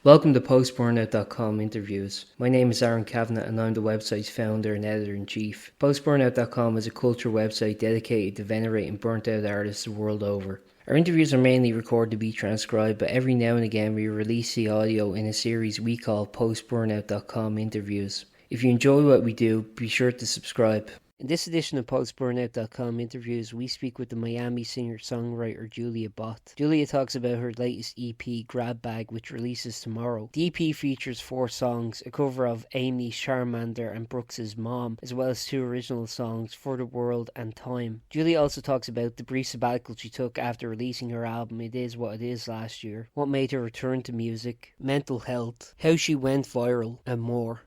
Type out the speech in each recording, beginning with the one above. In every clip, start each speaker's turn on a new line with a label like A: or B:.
A: Welcome to Post-Burnout.com interviews. My name is Aaron Kavanagh and I'm the website's founder and editor-in-chief. Post-Burnout.com is a culture website dedicated to venerating burnt-out artists the world over. Our interviews are mainly recorded to be transcribed, but every now and again we release the audio in a series we call Post-Burnout.com interviews. If you enjoy what we do, be sure to subscribe. In this edition of Post-Burnout.com interviews, we speak with the Miami singer-songwriter Julia Bhatt. Julia talks about her latest EP, Grab Bag, which releases tomorrow. The EP features 4 songs, a cover of Amy, Charmander and Brooks's Mom, as well as 2 original songs, For the World and Time. Julia also talks about the brief sabbatical she took after releasing her album It Is What It Is last year, what made her return to music, mental health, how she went viral, and more.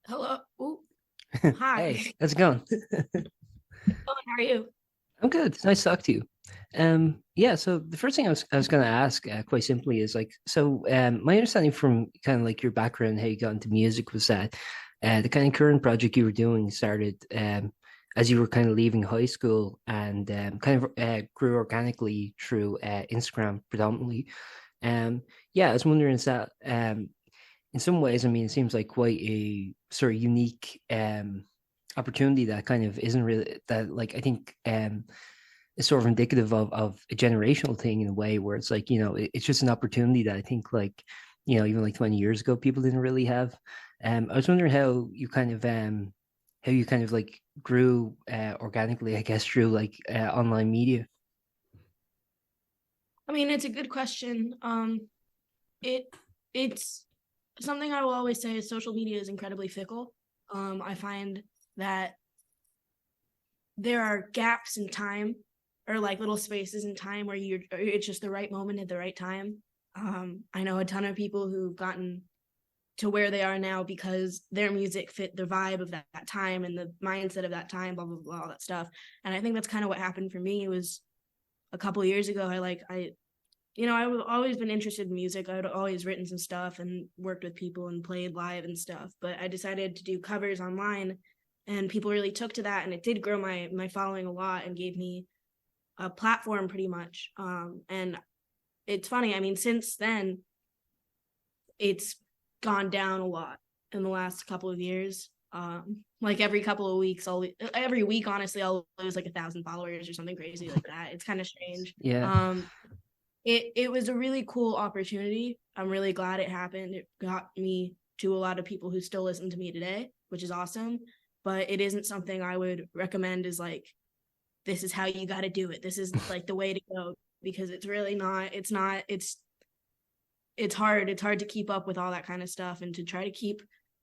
B: Hello. Ooh. Hi.
A: Hey, how's it going?
B: How are you?
A: I'm good. It's nice to talk to you. So the first thing I was going to ask, quite simply, is my understanding from kind of like your background, how you got into music, was that the kind of current project you were doing started as you were kind of leaving high school and grew organically through Instagram predominantly. I was wondering, is that in some ways, I mean, it seems like quite a sort of unique opportunity that kind of isn't really that, like, I think is sort of indicative of a generational thing in a way where it's like, it's just an opportunity that I think, like, even like 20 years ago, people didn't really have. I was wondering how you kind of like grew organically, I guess, through like online media.
B: I mean, it's a good question. It's something I will always say is social media is incredibly fickle. I find that there are gaps in time or like little spaces in time where it's just the right moment at the right time. I know a ton of people who've gotten to where they are now because their music fit the vibe of that time and the mindset of that time, blah, blah, blah, all that stuff. And I think that's kind of what happened for me. It was a couple of years ago. I've always been interested in music. I'd always written some stuff and worked with people and played live and stuff. But I decided to do covers online, and people really took to that. And it did grow my following a lot and gave me a platform pretty much. And it's funny. I mean, since then, it's gone down a lot in the last couple of years. Like every couple of weeks, every week, honestly, I'll lose like 1,000 followers or something crazy like that. It's kind of strange.
A: Yeah.
B: It was a really cool opportunity. I'm really glad it happened. It got me to a lot of people who still listen to me today, which is awesome. But it isn't something I would recommend as like, this is how you got to do it. This is like the way to go, because it's really not. It's not. It's hard. It's hard to keep up with all that kind of stuff and to try to keep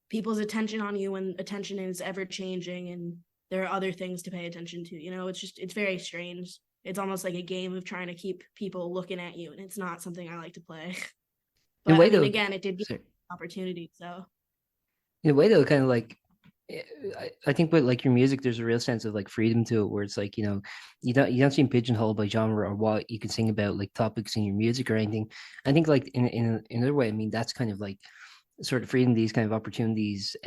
B: people's attention on you when attention is ever changing and there are other things to pay attention to. It's very strange. It's almost like a game of trying to keep people looking at you, and it's not something I like to play. But I mean, again, it did give me an opportunity. So
A: in a way, though, kind of like I think with like your music, there's a real sense of like freedom to it, where it's like, you don't seem pigeonholed by genre or what you can sing about, like topics in your music or anything. I think like in another way, I mean, that's kind of like sort of freedom these kind of opportunities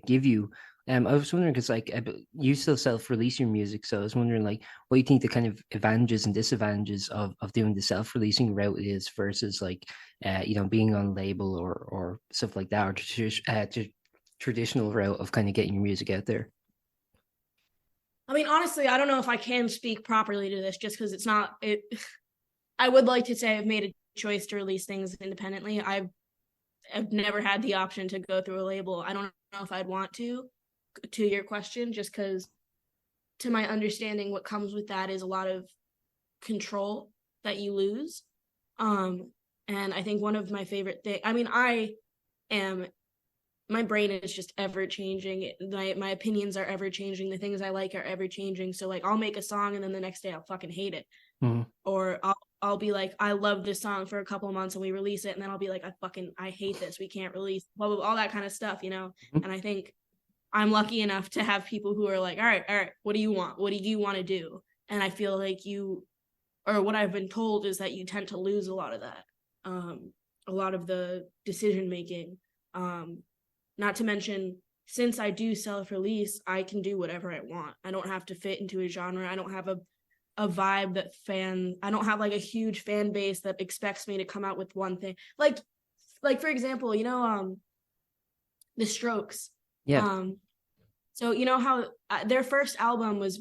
A: give you. I was wondering because like you still self-release your music, so I was wondering like what you think the kind of advantages and disadvantages of doing the self-releasing route is versus like being on label or stuff like that, or traditional route of kind of getting your music out there.
B: I mean, honestly, I don't know if I can speak properly to this just because it's not it. I would like to say I've made a choice to release things independently. I've never had the option to go through a label. I don't know if I'd want to your question, just because to my understanding, what comes with that is a lot of control that you lose. And I think one of my favorite things, I mean, my brain is just ever changing. My opinions are ever changing. The things I like are ever changing. So like I'll make a song and then the next day I'll fucking hate it.
A: Mm-hmm.
B: Or I'll be like, I love this song for a couple of months and we release it. And then I'll be like, I hate this. We can't release, blah, blah, blah, all that kind of stuff,
A: Mm-hmm.
B: And I think I'm lucky enough to have people who are like, all right, what do you want? What do you want to do? And I feel like what I've been told is that you tend to lose a lot of that. A lot of the decision making. Not to mention, since I do self-release, I can do whatever I want. I don't have to fit into a genre. I don't have a vibe I don't have like a huge fan base that expects me to come out with one thing. Like like for example, the Strokes.
A: Yeah.
B: Um, so you know how their first album was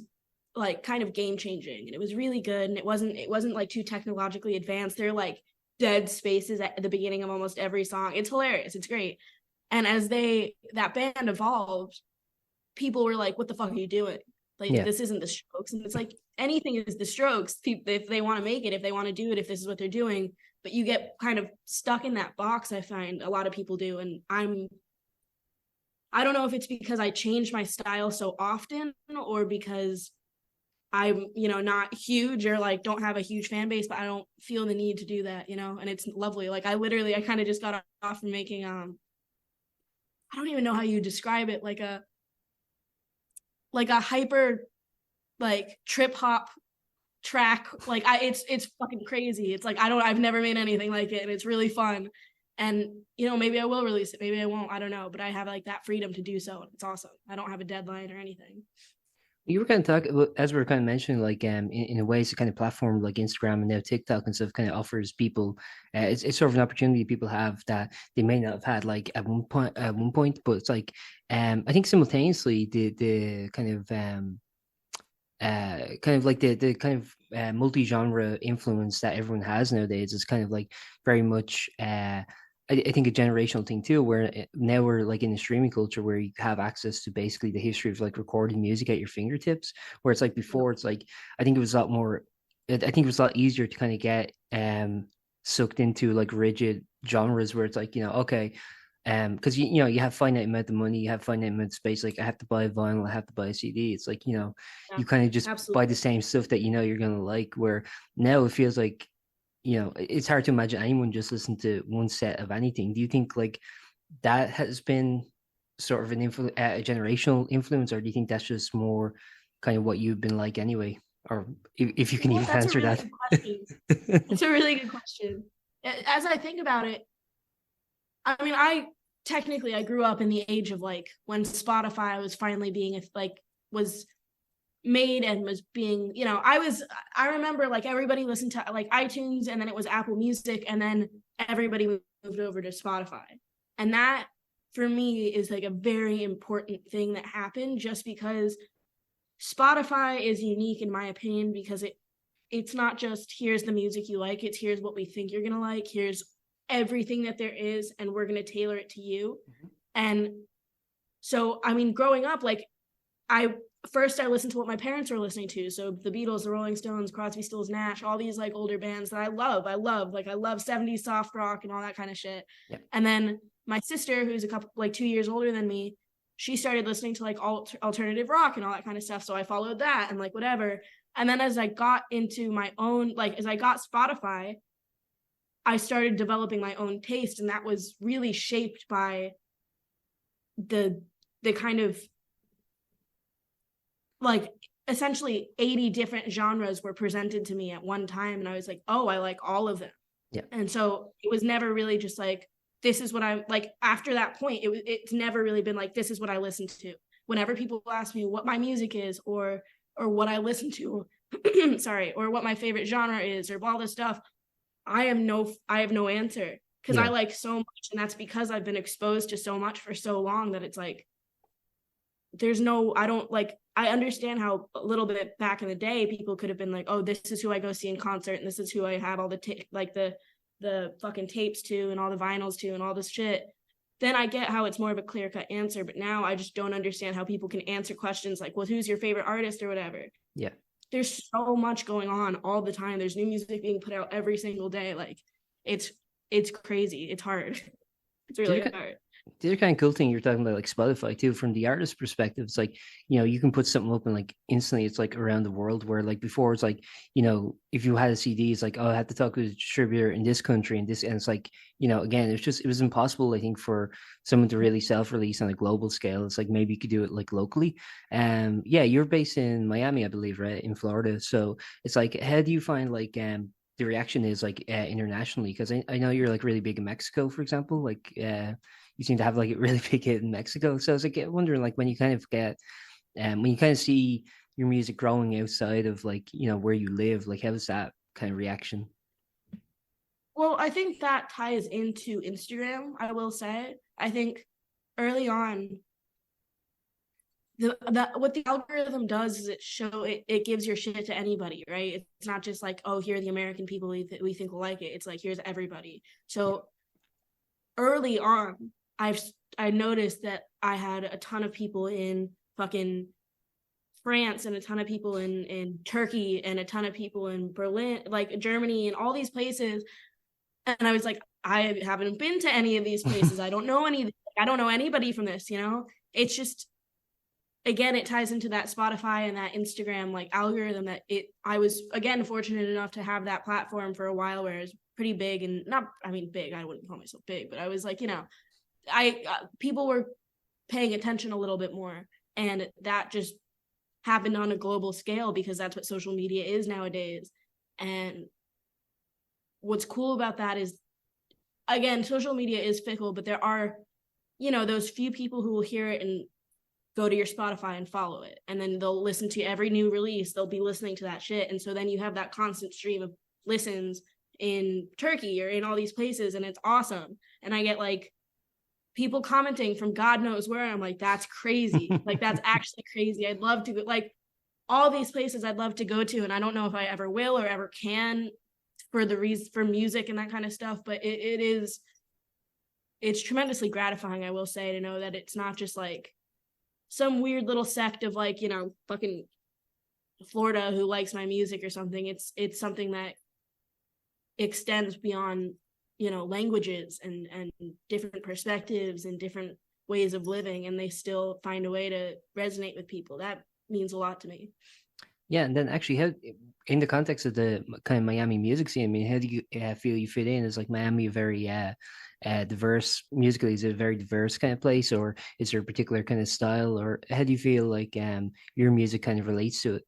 B: like kind of game changing, and it was really good, and it wasn't like too technologically advanced. They're like dead spaces at the beginning of almost every song. It's hilarious. It's great. And as that band evolved, people were like, "What the fuck are you doing? Like
A: Yeah.
B: this isn't the Strokes." And it's like anything is the Strokes. If they want to make it, if they want to do it, if this is what they're doing, but you get kind of stuck in that box. I find a lot of people do, and I don't know if it's because I change my style so often or because I'm, not huge or like don't have a huge fan base, but I don't feel the need to do that, and it's lovely. Like I kind of just got off from making, I don't even know how you describe it, like a hyper, like trip hop track. Like it's fucking crazy. It's like, I've never made anything like it, and it's really fun. And, maybe I will release it. Maybe I won't. I don't know. But I have like that freedom to do so. It's awesome. I don't have a deadline or anything.
A: You were kind of talking, as we were kind of mentioning, like in a way, it's a kind of platform like Instagram and now TikTok and stuff kind of offers people, it's sort of an opportunity people have that they may not have had like at one point, but it's like, I think simultaneously the kind of like the kind of multi-genre influence that everyone has nowadays is kind of like very much I think a generational thing too, where now we're like in the streaming culture where you have access to basically the history of like recording music at your fingertips. Where it's like before, it's like I think it was a lot more. I think it was a lot easier to kind of get sucked into like rigid genres where it's like okay, because you have finite amount of money, you have finite amount of space. Like I have to buy a vinyl, I have to buy a CD. It's like
B: Yeah,
A: you kind of just buy
B: absolutely.
A: the same stuff that you're gonna like. Where now it feels like it's hard to imagine anyone just listen to one set of anything. Do you think like that has been sort of a generational influence, or do you think that's just more kind of what you've been like anyway? Or if you
B: You
A: can
B: know what?
A: even
B: That's a
A: answer
B: really
A: that.
B: good question. It's a really good question. As I think about it, I mean, I grew up in the age of like when Spotify was finally being like was made and was being, I remember like everybody listened to like iTunes, and then it was Apple Music, and then everybody moved over to Spotify. And that for me is like a very important thing that happened, just because Spotify is unique in my opinion, because it's not just here's the music you like, it's here's what we think you're going to like, here's everything that there is, and we're going to tailor it to you. And so I mean, growing up, like I I listened to what my parents were listening to. So the Beatles, the Rolling Stones, Crosby, Stills, Nash, all these like older bands that I love. I love 70s soft rock and all that kind of shit.
A: Yep.
B: And then my sister, who's a couple like 2 years older than me, she started listening to like alternative rock and all that kind of stuff. So I followed that and like whatever. And then as I got into my own, like as I got Spotify, I started developing my own taste, and that was really shaped by the kind of like essentially 80 different genres were presented to me at one time, and I was like, oh, I like all of them.
A: Yeah.
B: And so it was never really just like, this is what I like. After that point, it's never really been like, this is what I listen to. Whenever people ask me what my music is, or what I listen to, sorry, or what my favorite genre is, or all this stuff, I have no answer, because I
A: Yeah.
B: like so much, and that's because I've been exposed to so much for so long that it's like there's no, I don't like, I understand how a little bit back in the day people could have been like, oh, this is who I go see in concert, and this is who I have all the like the fucking tapes to and all the vinyls to and all this shit. Then I get how it's more of a clear cut answer, but now I just don't understand how people can answer questions like, well, who's your favorite artist or whatever.
A: Yeah.
B: There's so much going on all the time. There's new music being put out every single day. Like it's crazy. It's hard. It's
A: The
B: really
A: other,
B: hard.
A: the other kind of cool thing you're talking about, like Spotify too, from the artist perspective, it's like, you can put something up and like instantly it's like around the world, where like before it's like, if you had a CD, it's like, oh, I have to talk to a distributor in this country and this, and it's like, again, it was impossible, I think, for someone to really self-release on a global scale. It's like maybe you could do it like locally. Yeah, you're based in Miami, I believe, right? In Florida. So it's like, how do you find like the reaction is like internationally? Because I know you're like really big in Mexico, for example, like you seem to have like a really big hit in Mexico. So I was like wondering, like, when you kind of get when you kind of see your music growing outside of like where you live, like how's that kind of reaction?
B: Well, I think that ties into Instagram, I will say. I think early on, what the algorithm does is it gives your shit to anybody, right? It's not just like, oh, here are the American people we think will like it. It's like, here's everybody. So early on, I noticed that I had a ton of people in fucking France and a ton of people in Turkey and a ton of people in Berlin, like Germany and all these places. And I was like, I haven't been to any of these places. I don't know I don't know anybody from this, you know? It's just, again, it ties into that Spotify and that Instagram like algorithm that I was, again, fortunate enough to have that platform for a while where it was pretty big, and not, I mean, big, I wouldn't call myself big, but I was like, you know, people were paying attention a little bit more, and that just happened on a global scale because that's what social media is nowadays. And what's cool about that is, again, social media is fickle, but there are, you know, those few people who will hear it and go to your Spotify and follow it. And then they'll listen to every new release. They'll be listening to that shit. And so then you have that constant stream of listens in Turkey or in all these places. And it's awesome. And I get like people commenting from God knows where. I'm like, that's crazy. Like, that's actually crazy. I'd love to go, like, all these places I'd love to go to. And I don't know if I ever will or ever can for the reason for music and that kind of stuff. But it's tremendously gratifying, I will say, to know that it's not just like some weird little sect of like, you know, fucking Florida who likes my music or something. It's something that extends beyond, you know, languages and different perspectives and different ways of living, and they still find a way to resonate with people. That means a lot to me.
A: Yeah, and then actually, how in the context of the kind of Miami music scene, I mean, how do you feel you fit in? Is like Miami a very diverse musically? Is it a very diverse kind of place, or is there a particular kind of style, or how do you feel like your music kind of relates to it?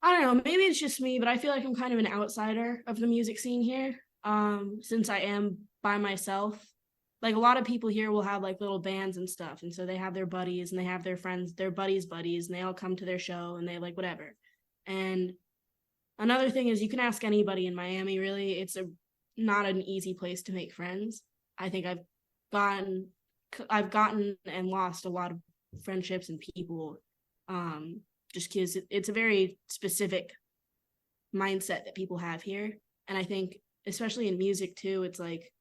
B: I don't know, maybe it's just me, but I feel like I'm kind of an outsider of the music scene here. Since I am by myself. Like a lot of people here will have like little bands and stuff, and so they have their buddies and they have their friends, their buddies, and they all come to their show and they like whatever. And another thing is you can ask anybody in Miami, really. It's a not an easy place to make friends. I think gotten I've gotten and lost a lot of friendships and people, just because it's a very specific mindset that people have here. And I think especially in music too, it's like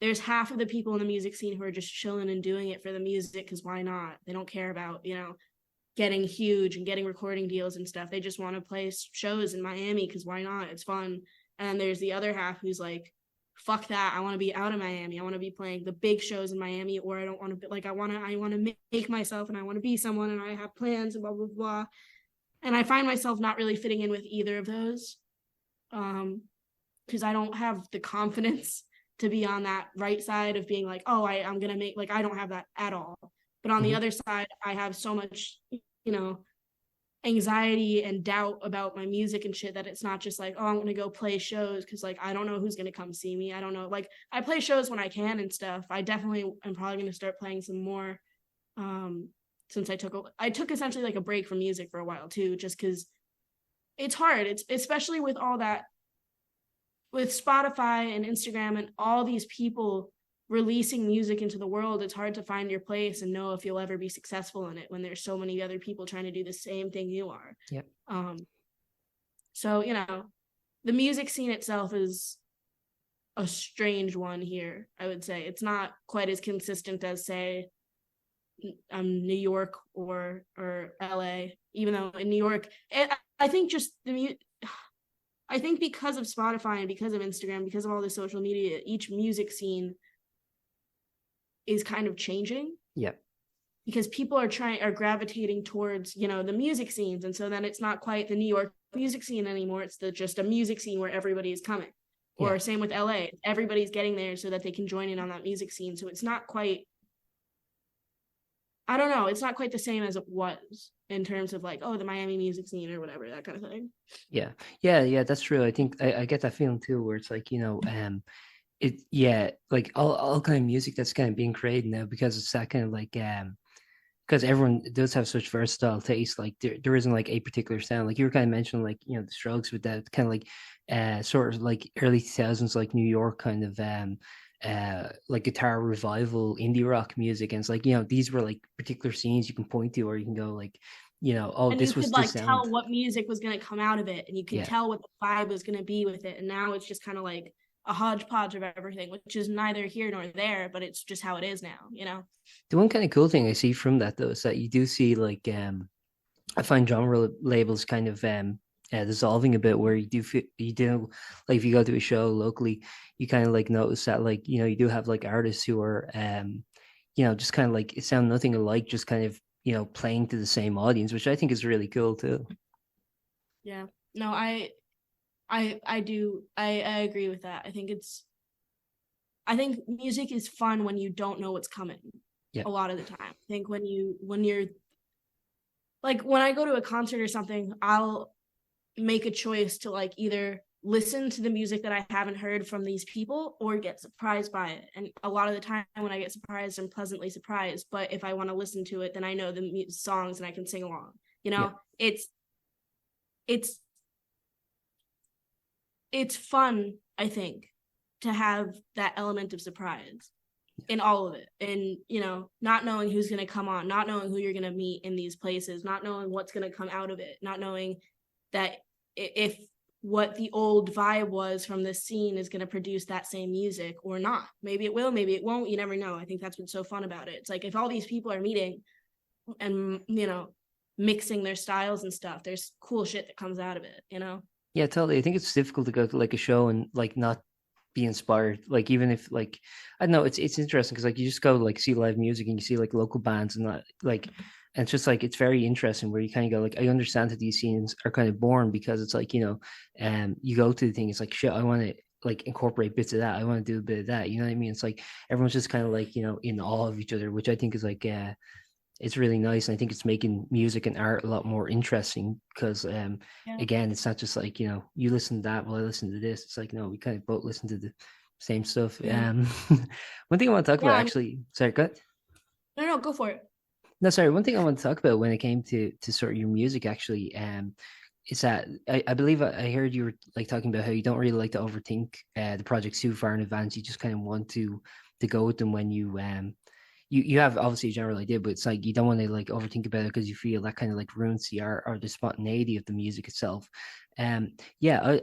B: there's half of the people in the music scene who are just chilling and doing it for the music because why not? They don't care about, you know, getting huge and getting recording deals and stuff. They just want to play shows in Miami because why not? It's fun. And there's the other half who's like, fuck that. I want to be out of Miami. I want to be playing the big shows in Miami, or I don't want to be like, I want to make myself and I want to be someone and I have plans and blah, blah, blah. And I find myself not really fitting in with either of those. Because I don't have the confidence to be on that right side of being like, oh, I'm going to make, like, I don't have that at all. But on the other side, I have so much, you know, anxiety and doubt about my music and shit that it's not just like, oh, I'm going to go play shows because, like, I don't know who's going to come see me. I don't know. Like, I play shows when I can and stuff. I definitely am probably going to start playing some more since I took essentially like a break from music for a while too, just because it's hard. It's especially with all that, with Spotify and Instagram and all these people releasing music into the world, it's hard to find your place and know if you'll ever be successful in it when there's so many other people trying to do the same thing you are.
A: Yep.
B: So, you know, the music scene itself is a strange one here, I would say. It's not quite as consistent as, say, New York or LA, even though in New York, I think just I think because of Spotify and because of Instagram, because of all the social media, each music scene is kind of changing.
A: Yep.
B: Because people are gravitating towards, you know, the music scenes. And so then it's not quite the New York music scene anymore. It's just a music scene where everybody is coming. Or same with LA. Everybody's getting there so that they can join in on that music scene. So it's not quite, I don't know, it's not quite the same as it was in terms of like, oh, the Miami music scene or whatever, that kind of thing.
A: Yeah, that's true. I think I get that feeling too, where it's like, you know, like all kind of music that's kind of being created now, because it's that kind of like because everyone does have such versatile taste. Like there isn't like a particular sound. Like you were kind of mentioning, like the Strokes with that kind of like sort of like early 2000s like New York kind of like guitar revival indie rock music, and it's like these were like particular scenes you can point to, or you can go like oh,
B: And you
A: this
B: could
A: was the
B: like
A: sound.
B: tell what music was going to come out of it, and you could
A: Yeah.
B: tell what the vibe was going to be with it. And now it's just kind of like a hodgepodge of everything, which is neither here nor there, but it's just how it is now.
A: The one kind of cool thing I see from that though is that you do see like I find genre labels kind of dissolving a bit, where you do like if you go to a show locally, you kind of like notice that like you do have like artists who are just kind of like it sound nothing alike, just kind of playing to the same audience, which I think is really cool too.
B: Yeah. No, I do I agree with that. I think music is fun when you don't know what's coming
A: Yeah.
B: a lot of the time. I think when you're like when I go to a concert or something, I'll make a choice to like either listen to the music that I haven't heard from these people or get surprised by it. And a lot of the time when I get surprised, I'm pleasantly surprised. But if I want to listen to it, then I know the songs and I can sing along.
A: Yeah.
B: It's it's it's fun, I think, to have that element of surprise in all of it. And, not knowing who's going to come on, not knowing who you're going to meet in these places, not knowing what's going to come out of it, not knowing that if what the old vibe was from this scene is going to produce that same music or not. Maybe it will, maybe it won't. You never know. I think that's what's so fun about it. It's like if all these people are meeting and, mixing their styles and stuff, there's cool shit that comes out of it.
A: Yeah, totally. I think it's difficult to go to like a show and like not be inspired. Like even if like I don't know, it's interesting because like you just go like see live music and you see like local bands and that like and it's just like it's very interesting where you kind of go like I understand that these scenes are kind of born because it's like you go to the thing, it's like shit, I want to like incorporate bits of that, I want to do a bit of that, you know what I mean? It's like everyone's just kind of like in awe of each other, which I think is like it's really nice. And I think it's making music and art a lot more interesting because
B: Yeah.
A: again, it's not just like you listen to that while I listen to this. It's like no, we kind of both listen to the same stuff.
B: Yeah.
A: One thing I want to talk
B: Yeah.
A: about actually, sorry, go ahead.
B: No, go for it.
A: No, sorry, one thing I want to talk about when it came to sort of your music actually is that I believe I heard you were like talking about how you don't really like to overthink the projects too far in advance. You just kind of want to go with them when you have obviously a general idea, but it's like you don't want to like overthink about it because you feel that kind of like ruins the art or the spontaneity of the music itself. Yeah,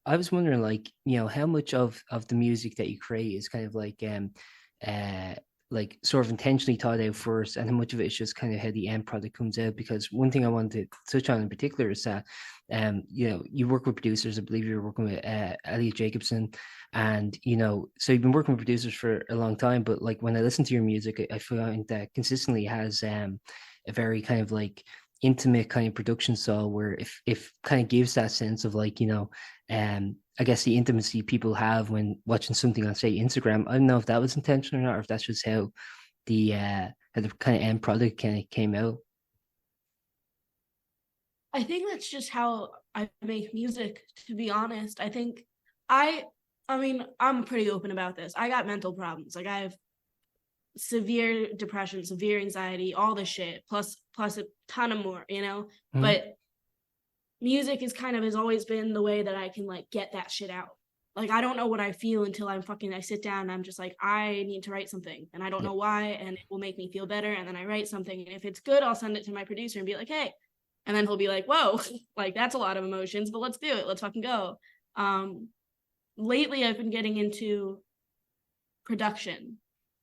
A: I was wondering like how much of the music that you create is kind of uh like sort of intentionally thought out first, and how much of it is just kind of how the end product comes out. Because one thing I wanted to touch on in particular is that you work with producers. I believe you're working with Elliot Jacobson, and so you've been working with producers for a long time, but like when I listen to your music, I find that consistently has a very kind of like intimate kind of production style where if kind of gives that sense of like I guess the intimacy people have when watching something on say Instagram. I don't know if that was intentional or not, or if that's just how the kind of end product kind of came out.
B: I think that's just how I make music, to be honest. I think I I mean, I'm pretty open about this. I got mental problems. Like I have severe depression, severe anxiety, all this shit, plus a ton of more.
A: Mhm.
B: But music is kind of has always been the way that I can like get that shit out. Like I don't know what I feel until I sit down and I'm just like, I need to write something and I don't
A: Yeah,
B: know why, and it will make me feel better. And then I write something. And if it's good, I'll send it to my producer and be like, hey. And then he'll be like, whoa, like that's a lot of emotions, but let's do it. Let's fucking go. Um, lately I've been getting into production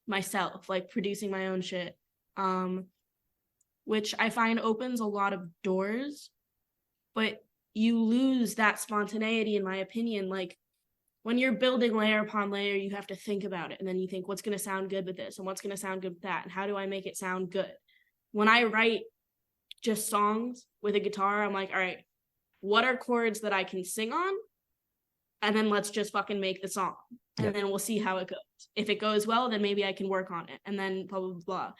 B: myself, like producing my own shit. Um, which I find opens a lot of doors, but you lose that spontaneity, in my opinion. Like when you're building layer upon layer, you have to think about it. And then you think, what's going to sound good with this? And what's going to sound good with that? And how do I make it sound good? When I write just songs with a guitar, I'm like, all right, what are chords that I can sing on? And then let's just fucking make the song.
A: yeah,
B: And then we'll see how it goes. If it goes well, then maybe I can work on it. And then blah, blah, blah.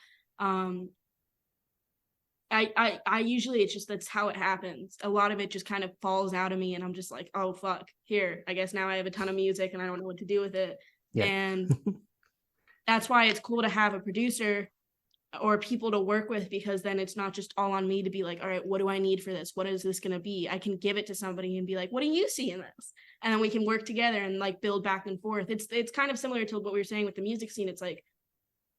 B: I usually, it's just that's how it happens. A lot of it just kind of falls out of me, and I'm just like, oh fuck, here, I guess now I have a ton of music and I don't know what to do with it.
A: yeah,
B: And that's why it's cool to have a producer or people to work with, because then it's not just all on me to be like, all right, what do I need for this? What is this going to be? I can give it to somebody and be like, what do you see in this? And then we can work together and like build back and forth. It's kind of similar to what we were saying with the music scene. It's like,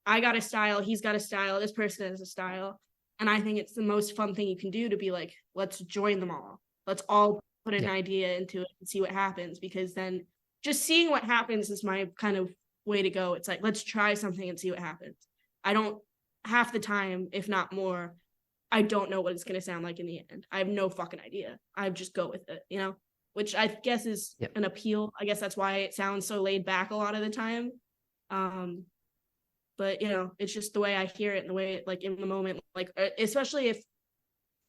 B: I got a style, he's got a style, this person has a style. And I think it's the most fun thing you can do to be like, let's join them all. Let's all put an idea into it and see what happens, because then just seeing what happens is my kind of way to go. It's like, let's try something and see what happens. I don't, half the time, if not more, I don't know what it's going to sound like in the end. I have no fucking idea. I just go with it, you know, which I guess is an appeal. I guess that's why it sounds so laid back a lot of the time. But, you know, it's just the way I hear it and the way it, like, in the moment, like, especially if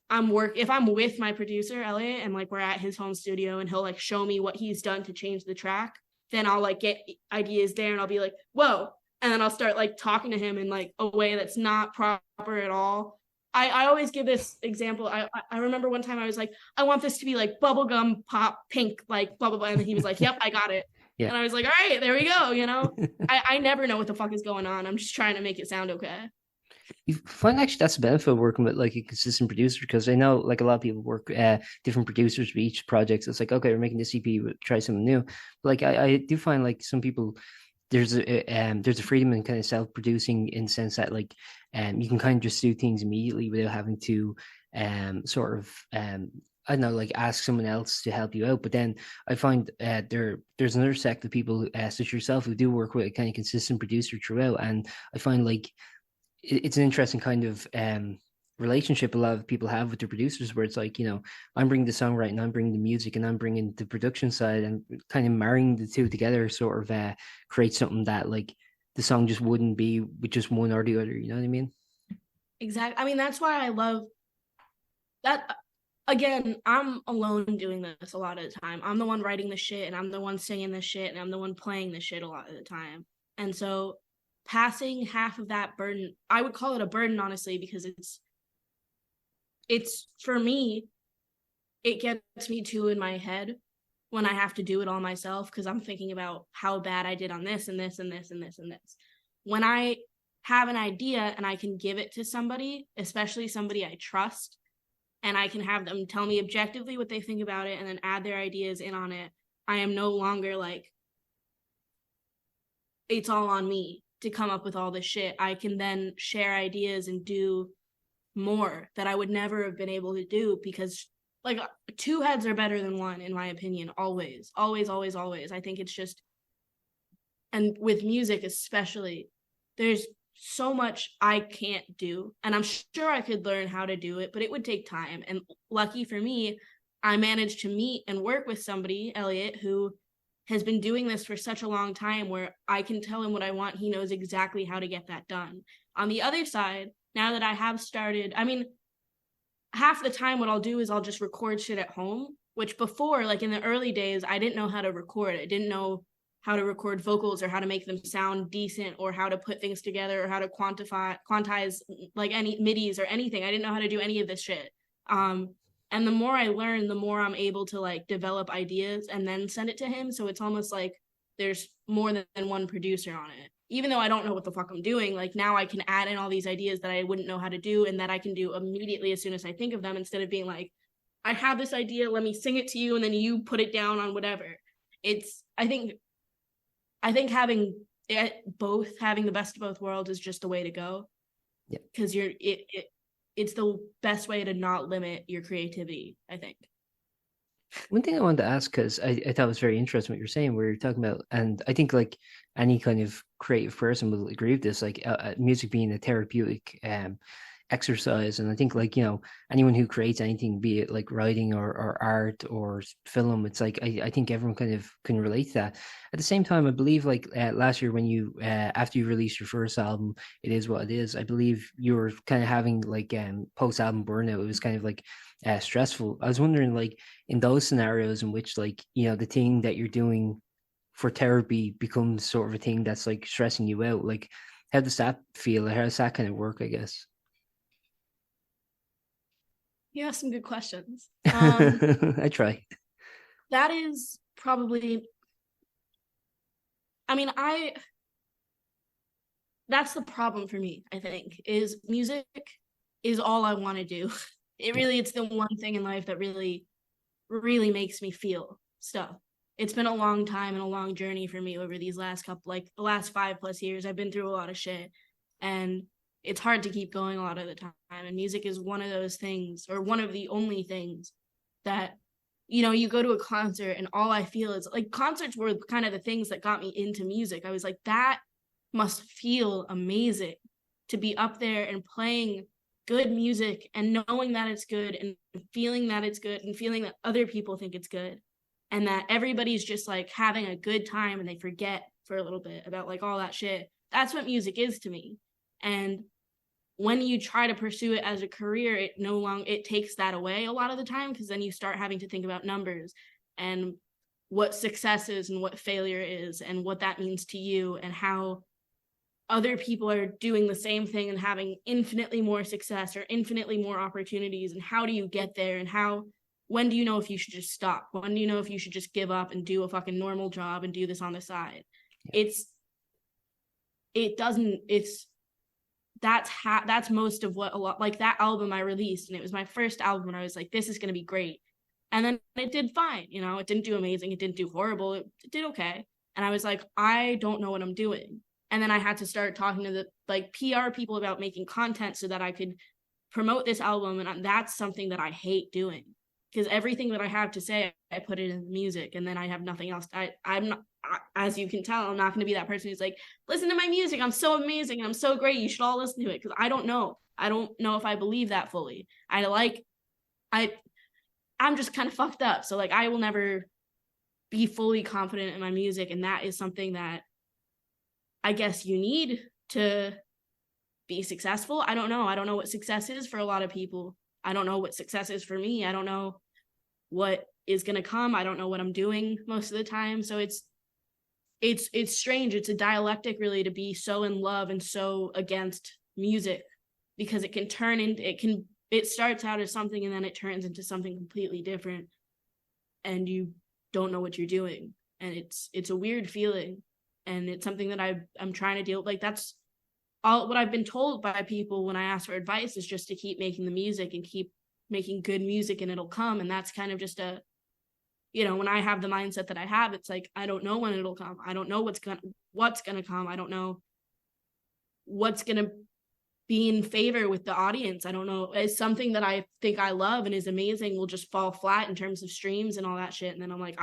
B: I'm with my producer, Elliot, and like we're at his home studio and he'll like show me what he's done to change the track, then I'll like get ideas there and I'll be like, whoa. And then I'll start like talking to him in like a way that's not proper at all. I always give this example. I remember one time I was like, I want this to be like bubblegum pop pink, like blah, blah, blah. And he was like, yep, I got it. And I was like, all right, there we go. You know, I never know what the fuck is going on. I'm just trying to make it sound okay.
A: You find actually that's a benefit of working with like a consistent producer, because I know like a lot of people work different producers for each project. So it's like, okay, we're making this EP, we'll try something new. But like I do find like some people, there's a freedom in kind of self-producing, in the sense that like you can kind of just do things immediately without having to sort of I don't know, like ask someone else to help you out. But then I find there's another sect of people such as yourself who do work with a kind of consistent producer throughout, and I find like it's an interesting kind of relationship a lot of people have with their producers, where it's like, you know, I'm bringing the songwriting, I'm bringing the music, and I'm bringing the production side, and kind of marrying the two together sort of creates something that like the song just wouldn't be with just one or the other. You know what I mean?
B: Exactly. I mean, that's why I love that. Again, I'm alone doing this a lot of the time. I'm the one writing the shit, and I'm the one singing the shit, and I'm the one playing the shit a lot of the time. And so passing half of that burden, I would call it a burden, honestly, because it's for me, it gets me too in my head when I have to do it all myself, because I'm thinking about how bad I did on this and this and this and this and this. When I have an idea and I can give it to somebody, especially somebody I trust, and I can have them tell me objectively what they think about it and then add their ideas in on it, I am no longer like, it's all on me to come up with all this shit. I can then share ideas and do more that I would never have been able to do, because like two heads are better than one, in my opinion. Always, always, always, always. I think it's just, and with music especially, there's so much I can't do, and I'm sure I could learn how to do it, but it would take time. And lucky for me, I managed to meet and work with somebody, Elliot, who has been doing this for such a long time, where I can tell him what I want. He knows exactly how to get that done. On the other side, now that I have started, I mean, half the time what I'll do is I'll just record shit at home, which before, like in the early days, I didn't know how to record. I didn't know how to record vocals or how to make them sound decent or how to put things together or how to quantize like any MIDIs or anything. I didn't know how to do any of this shit. And the more I learn, the more I'm able to like develop ideas and then send it to him. So it's almost like there's more than one producer on it. Even though I don't know what the fuck I'm doing, like now I can add in all these ideas that I wouldn't know how to do and that I can do immediately as soon as I think of them, instead of being like, I have this idea, let me sing it to you, and then you put it down on whatever. It's, I think having it, both, having the best of both worlds is just the way to go.
A: Yeah.
B: Because it's the best way to not limit your creativity, I think.
A: One thing I wanted to ask, because I thought it was very interesting what you're saying, where you're talking about, and I think like any kind of creative person will agree with this, like music being a therapeutic exercise. And I think like, you know, anyone who creates anything, be it like writing or art or film, it's like I think everyone kind of can relate to that. At the same time, I believe like last year when you after you released your first album, It Is What It Is, I believe you were kind of having like post-album burnout. It was kind of like stressful. I was wondering, like, in those scenarios in which, like, you know, the thing that you're doing for therapy becomes sort of a thing that's like stressing you out, like how does that feel? How does that kind of work, I guess?
B: You have some good questions.
A: I try.
B: That is probably, I mean, that's the problem for me, I think, is music is all I want to do. It's the one thing in life that really, really makes me feel stuff. It's been a long time and a long journey for me over these last couple, like the last 5+ years. I've been through a lot of shit, and it's hard to keep going a lot of the time. And music is one of those things, or one of the only things that, you go to a concert and all I feel is like, concerts were kind of the things that got me into music. I was like, that must feel amazing to be up there and playing good music and knowing that it's good and feeling that it's good and feeling that other people think it's good and that everybody's just like having a good time and they forget for a little bit about like all that shit. That's what music is to me. And when you try to pursue it as a career, it takes that away a lot of the time, because then you start having to think about numbers and what success is and what failure is and what that means to you and how other people are doing the same thing and having infinitely more success or infinitely more opportunities. And how do you get there? And when do you know if you should just stop? When do you know if you should just give up and do a fucking normal job and do this on the side? That's most of what a lot, like that album I released, and it was my first album, and I was like, this is going to be great. And then it did fine. It didn't do amazing. It didn't do horrible. It did okay. And I was like, I don't know what I'm doing. And then I had to start talking to the like PR people about making content so that I could promote this album. And that's something that I hate doing, because everything that I have to say, I put it in the music, and then I have nothing else. I'm not, as you can tell, I'm not going to be that person who's like, listen to my music, I'm so amazing, I'm so great, you should all listen to it, because I don't know if I believe that fully. I'm just kind of fucked up, so like I will never be fully confident in my music, and that is something that I guess you need to be successful. I don't know what success is for a lot of people. I don't know what success is for me. I don't know what is going to come. I don't know what I'm doing most of the time. So it's strange. It's a dialectic, really, to be so in love and so against music, because it can turn into, it starts out as something and then it turns into something completely different, and you don't know what you're doing. And it's a weird feeling, and it's something that I'm trying to deal with. Like, that's all what I've been told by people when I ask for advice, is just to keep making the music and keep making good music, and it'll come. And that's kind of just when I have the mindset that I have, it's like, I don't know when it'll come. I don't know what's gonna come. I don't know what's gonna be in favor with the audience. I don't know. It's something that I think I love and is amazing will just fall flat in terms of streams and all that shit. And then I'm like,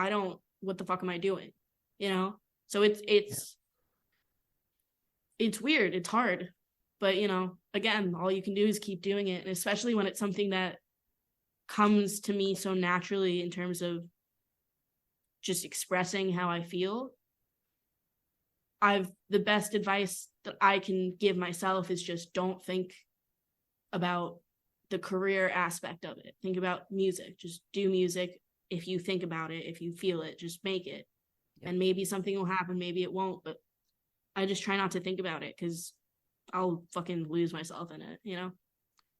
B: what the fuck am I doing? So it's weird. It's hard. But, again, all you can do is keep doing it. And especially when it's something that comes to me so naturally in terms of just expressing how I feel. The best advice that I can give myself is just don't think about the career aspect of it. Think about music. Just do music. If you think about it, if you feel it, just make it. Yeah. And maybe something will happen, maybe it won't, but I just try not to think about it, because I'll fucking lose myself in it,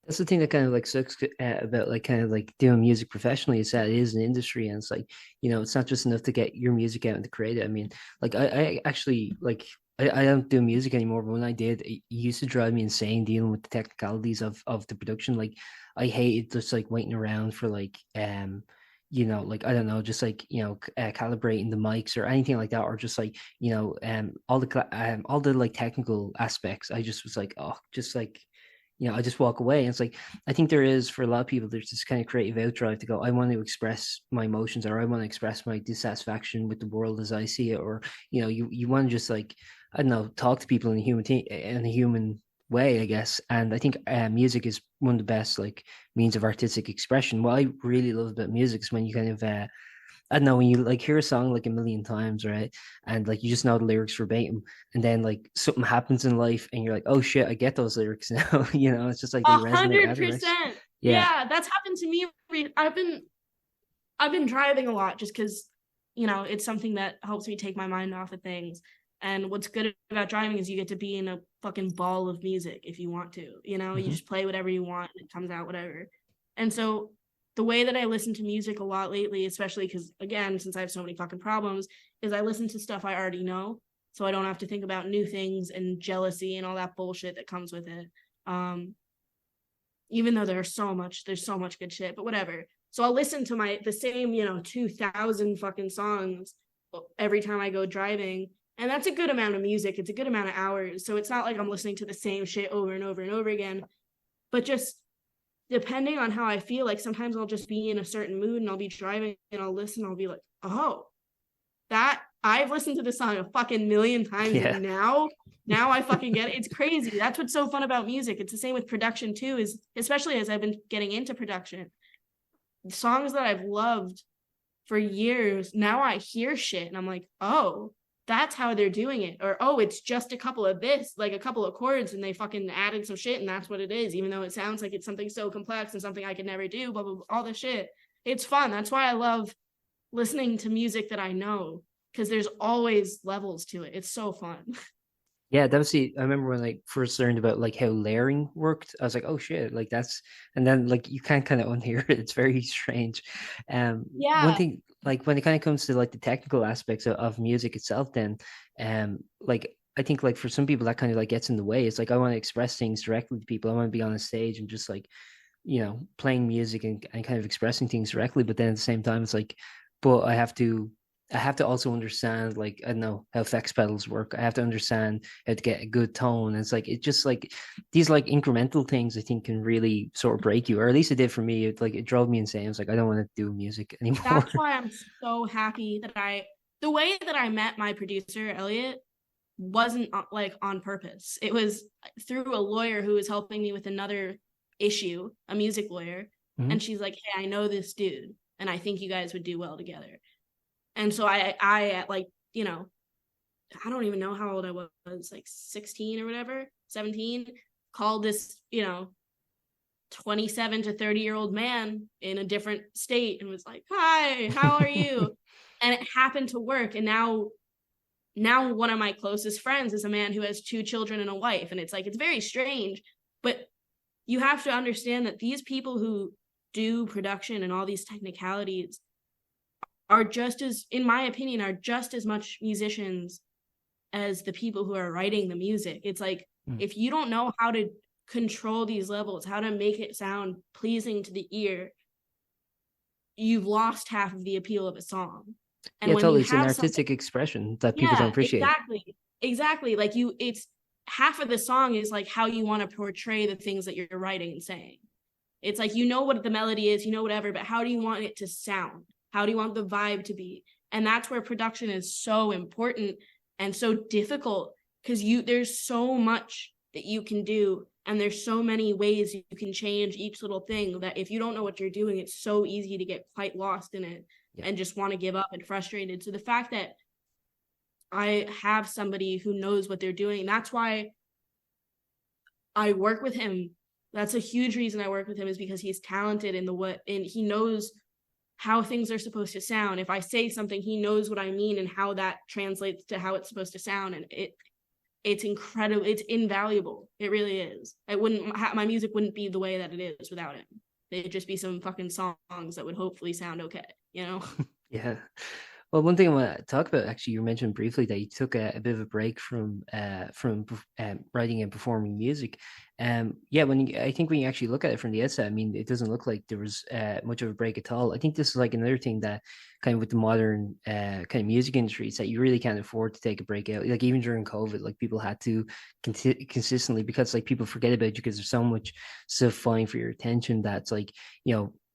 A: That's the thing that kind of like sucks about like kind of like doing music professionally, is that it is an industry, and it's like, it's not just enough to get your music out and to create it. I mean, like I actually like I don't do music anymore, but when I did, it used to drive me insane dealing with the technicalities of the production. Like I hated just like waiting around for like like I don't know, just like calibrating the mics or anything like that, or just like all the like technical aspects. I just was like, oh, just like I just walk away. And it's like, I think there is, for a lot of people, there's this kind of creative outdrive to go, I want to express my emotions, or I want to express my dissatisfaction with the world as I see it, or you want to just like, I don't know, talk to people in a human way, I guess. And I think music is one of the best like means of artistic expression. What I really love about music is when you kind of I don't know, when you like hear a song like a million times, right? And like you just know the lyrics verbatim, and then like something happens in life and you're like, oh shit, I get those lyrics now. It's just like they resonate.
B: 100%. Yeah, that's happened to me. I've been driving a lot just because, it's something that helps me take my mind off of things. And what's good about driving is you get to be in a fucking ball of music if you want to. You just play whatever you want and it comes out whatever. And so the way that I listen to music a lot lately, especially because, again, since I have so many fucking problems, is I listen to stuff I already know. so I don't have to think about new things and jealousy and all that bullshit that comes with it. Even though there's so much good shit, but whatever. So I'll listen to the same, 2,000 fucking songs every time I go driving. And that's a good amount of music. It's a good amount of hours. So it's not like I'm listening to the same shit over and over and over again. But just depending on how I feel, like sometimes I'll just be in a certain mood and I'll be driving and I'll listen. I'll be like, oh, that I've listened to this song a fucking million times.
A: Yeah.
B: And now I fucking get it. It's crazy. That's what's so fun about music. It's the same with production too, is especially as I've been getting into production. Songs that I've loved for years, now I hear shit and I'm like, oh, that's how they're doing it. Or, oh, it's just a couple of this, like a couple of chords, and they fucking added some shit and that's what it is, even though it sounds like it's something so complex and something I could never do, blah, blah, blah, all this shit. It's fun. That's why I love listening to music that I know, because there's always levels to it. It's so fun.
A: Yeah, that was I remember when I first learned about like how layering worked. I was like, oh shit, like that's, and then like you can't kind of unhear it. It's very strange. One
B: Yeah.
A: thing, like when it kind of comes to like the technical aspects of music itself, then, like I think like for some people that kind of like gets in the way. It's like I want to express things directly to people. I want to be on a stage and just like, playing music and kind of expressing things directly. But then at the same time, it's like, but I have to also understand, like, I don't know how effects pedals work. I have to understand how to get a good tone. It's like, it just like these like incremental things I think can really sort of break you, or at least it did for me. It drove me insane. It's like, I don't want to do music anymore.
B: That's why I'm so happy that the way that I met my producer, Elliot, wasn't like on purpose. It was through a lawyer who was helping me with another issue, a music lawyer.
A: Mhm.
B: And she's like, hey, I know this dude and I think you guys would do well together. And so I at like, I don't even know how old I was, like 16 or whatever, 17, called this, 27 to 30-year-old man in a different state and was like, hi, how are you? And it happened to work. And now one of my closest friends is a man who has 2 children and a wife. And it's like, it's very strange, but you have to understand that these people who do production and all these technicalities are just as, in my opinion, are just as much musicians as the people who are writing the music. It's like, if you don't know how to control these levels, how to make it sound pleasing to the ear, you've lost half of the appeal of a song. And
A: Yeah,
B: when
A: totally.
B: you
A: It's an
B: have
A: artistic expression that people don't
B: yeah,
A: appreciate.
B: exactly. Like it's half of the song is like how you want to portray the things that you're writing and saying. It's like, what the melody is, whatever, but how do you want it to sound? How do you want the vibe to be? And that's where production is so important and so difficult, because there's so much that you can do and there's so many ways you can change each little thing, that if you don't know what you're doing, it's so easy to get quite lost in it
A: Yeah.
B: and just want to give up and frustrated. So the fact that I have somebody who knows what they're doing, that's why I work with him. That's a huge reason I work with him, is because he's talented in and he knows how things are supposed to sound. If I say something, he knows what I mean and how that translates to how it's supposed to sound. And it's incredible. It's invaluable. It really is. My music wouldn't be the way that it is without him. They'd just be some fucking songs that would hopefully sound okay,
A: Yeah. Well, one thing I want to talk about, actually, you mentioned briefly that you took a bit of a break from writing and performing music. Yeah, I think when you actually look at it from the outset, I mean, it doesn't look like there was much of a break at all. I think this is like another thing that kind of with the modern kind of music industry is that you really can't afford to take a break out. Like even during COVID, like people had to consistently, because like people forget about you because there's so much stuff vying for your attention that's like,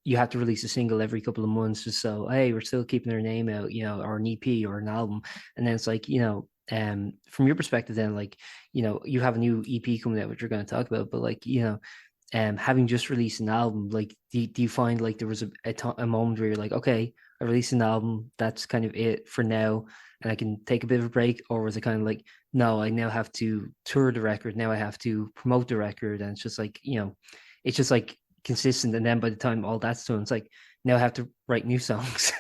A: you have to release a single every couple of months just so, hey, we're still keeping our name out, or an EP or an album. And then it's like, from your perspective, then like, you have a new EP coming out, which we're going to talk about, but like, having just released an album, like, do you find like there was a moment where you're like, okay, I released an album, that's kind of it for now, and I can take a bit of a break? Or was it kind of like, no, I now have to tour the record, now I have to promote the record, and it's just like, it's just like consistent, and then by the time all that's done, it's like, now I have to write new songs.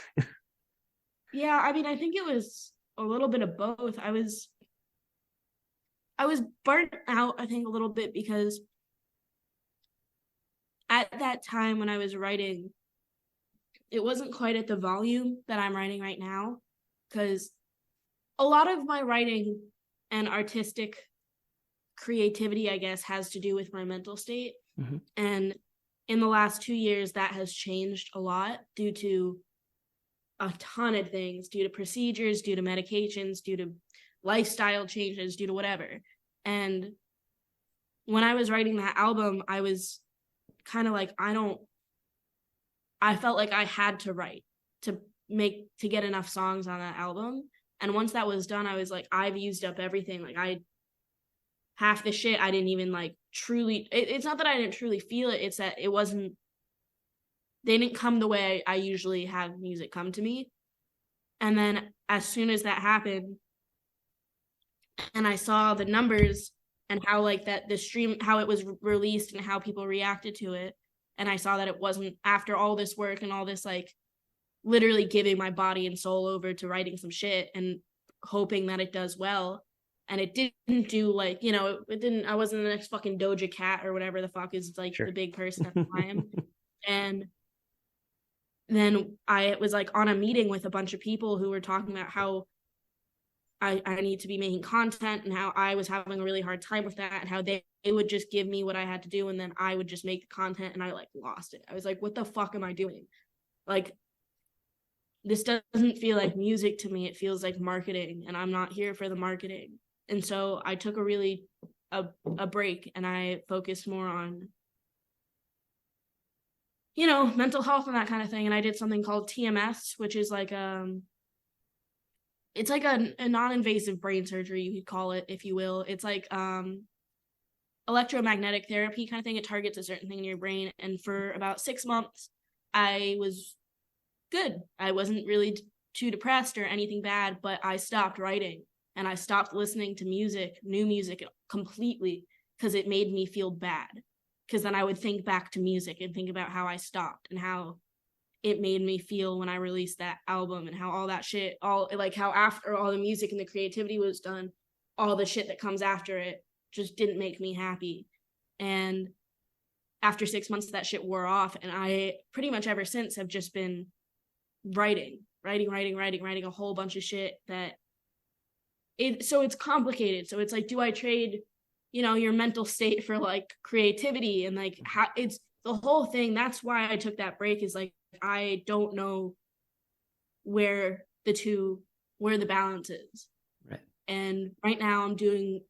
B: Yeah, I mean, I think it was a little bit of both. I was burnt out, I think, a little bit, because at that time when I was writing, it wasn't quite at the volume that I'm writing right now, because a lot of my writing and artistic creativity, I guess, has to do with my mental state.
A: Mm-hmm.
B: And in the last 2 years, that has changed a lot due to a ton of things, due to procedures, due to medications, due to lifestyle changes, due to whatever. And when I was writing that album, I was kind of like, I felt like I had to write to get enough songs on that album. And once that was done, I was like, I've used up everything. Like half the shit I didn't even like truly, it's not that I didn't truly feel it. It's that they didn't come the way I usually have music come to me. And then as soon as that happened, and I saw the numbers and how like that the stream, how it was released and how people reacted to it, and I saw that it wasn't, after all this work and all this like literally giving my body and soul over to writing some shit and hoping that it does well, and it didn't do, like, you know, it didn't, I wasn't the next fucking Doja Cat or whatever the fuck is like the big person at the time. And then I was like on a meeting with a bunch of people who were talking about how I need to be making content and how I was having a really hard time with that, and how they would just give me what I had to do and then I would just make the content, and I like lost it. I was like, what the fuck am I doing? Like, this doesn't feel like music to me. It feels like marketing, and I'm not here for the marketing. And so I took a break, and I focused more on, you know, mental health and that kind of thing. And I did something called TMS, which is like it's like a non-invasive brain surgery, you could call it, if you will. It's like electromagnetic therapy kind of thing. It targets a certain thing in your brain. And for about 6 months, I was good. I wasn't really too depressed or anything bad, but I stopped writing and I stopped listening to new music completely, because it made me feel bad. Because then I would think back to music and think about how I stopped and how it made me feel when I released that album, and how all that shit, all like how after all the music and the creativity was done, all the shit that comes after it just didn't make me happy. And after 6 months, that shit wore off, and I pretty much ever since have just been writing a whole bunch of shit that so it's complicated. So it's like, do I trade, you know, your mental state for like creativity, and like how it's the whole thing. That's why I took that break, is like, I don't know where the balance is.
A: Right.
B: And right now I'm doing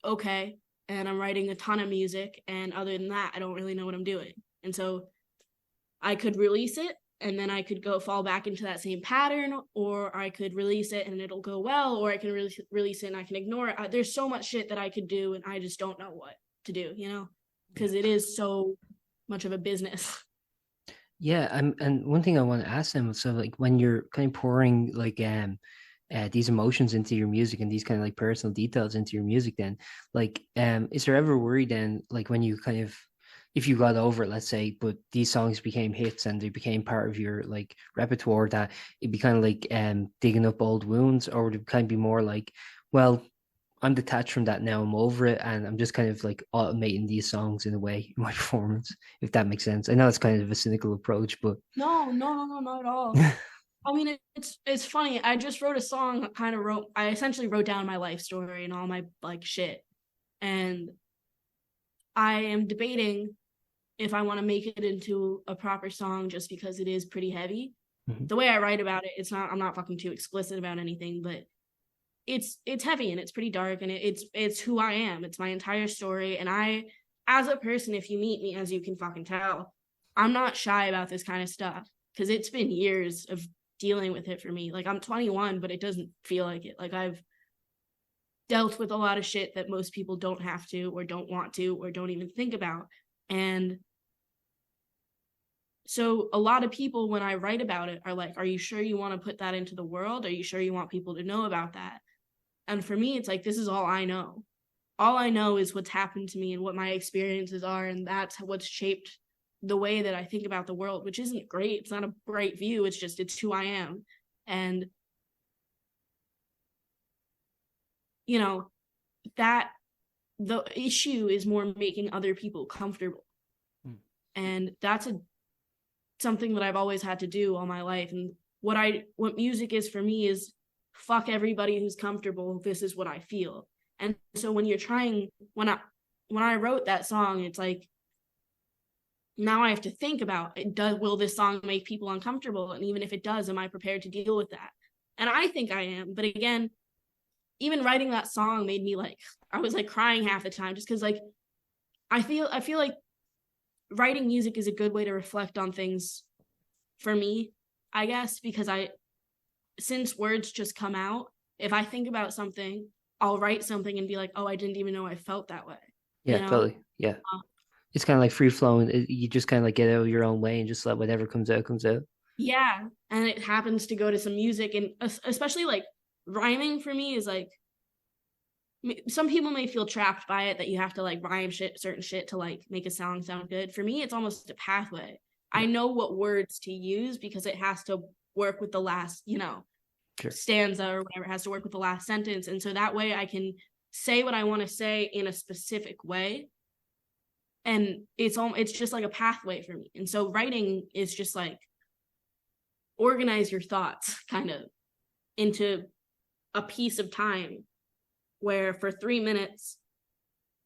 B: okay, and I'm writing a ton of music, and other than that, I don't really know what I'm doing. And so I could release it, and then I could go fall back into that same pattern, or I could release it and it'll go well, or I can release it and I can ignore it. There's so much shit that I could do, and I just don't know what to do, you know, because it is so much of a business.
A: Yeah, and one thing I want to ask them, so like when you're kind of pouring like these emotions into your music and these kind of like personal details into your music, then like is there ever worry then, like when you kind of, if you got over it, let's say, but these songs became hits and they became part of your like repertoire, that it'd be kind of like digging up old wounds, or would it kind of be more like, well, I'm detached from that now, I'm over it, and I'm just kind of like automating these songs in a way in my performance, if that makes sense. I know it's kind of a cynical approach, but
B: No, not at all. I mean, it's funny. I just wrote a song, I essentially wrote down my life story and all my like shit. And I am debating if I want to make it into a proper song, just because it is pretty heavy.
A: Mhm.
B: The way I write about it, I'm not fucking too explicit about anything, but it's heavy and it's pretty dark, and it's who I am. It's my entire story. And I, as a person, if you meet me, as you can fucking tell, I'm not shy about this kind of stuff, because it's been years of dealing with it for me. Like, I'm 21, but it doesn't feel like it. Like, I've dealt with a lot of shit that most people don't have to, or don't want to, or don't even think about. And so a lot of people, when I write about it, are like, are you sure you want to put that into the world? Are you sure you want people to know about that? And for me, it's like, this is all I know. All I know is what's happened to me and what my experiences are. And that's what's shaped the way that I think about the world, which isn't great. It's not a bright view. It's who I am. And, you know, that the issue is more making other people comfortable. And that's something that I've always had to do all my life. And what music is for me is fuck everybody who's comfortable, this is what I feel. And so when you're trying, when I wrote that song, it's like, now I have to think about it. Will this song make people uncomfortable? And even if it does, am I prepared to deal with that? And I think I am. But again, even writing that song made me like, I was like crying half the time, just because like I feel like writing music is a good way to reflect on things for me, I guess, because since words just come out, if I think about something, I'll write something and be like, oh, I didn't even know I felt that way,
A: Yeah,
B: you know?
A: totally. Yeah. It's kind of like free flowing. You just kind of like get out of your own way and just let whatever comes out comes out.
B: Yeah. And it happens to go to some music, and especially like rhyming for me is like, some people may feel trapped by it, that you have to like rhyme certain shit to like make a song sound good. For me, it's almost a pathway. I
A: Yeah,
B: know what words to use because it has to work with the last,
A: sure.
B: stanza or whatever. It has to work with the last sentence. And so that way I can say what I want to say in a specific way. And it's just like a pathway for me. And so writing is just like organize your thoughts kind of into a piece of time where for 3 minutes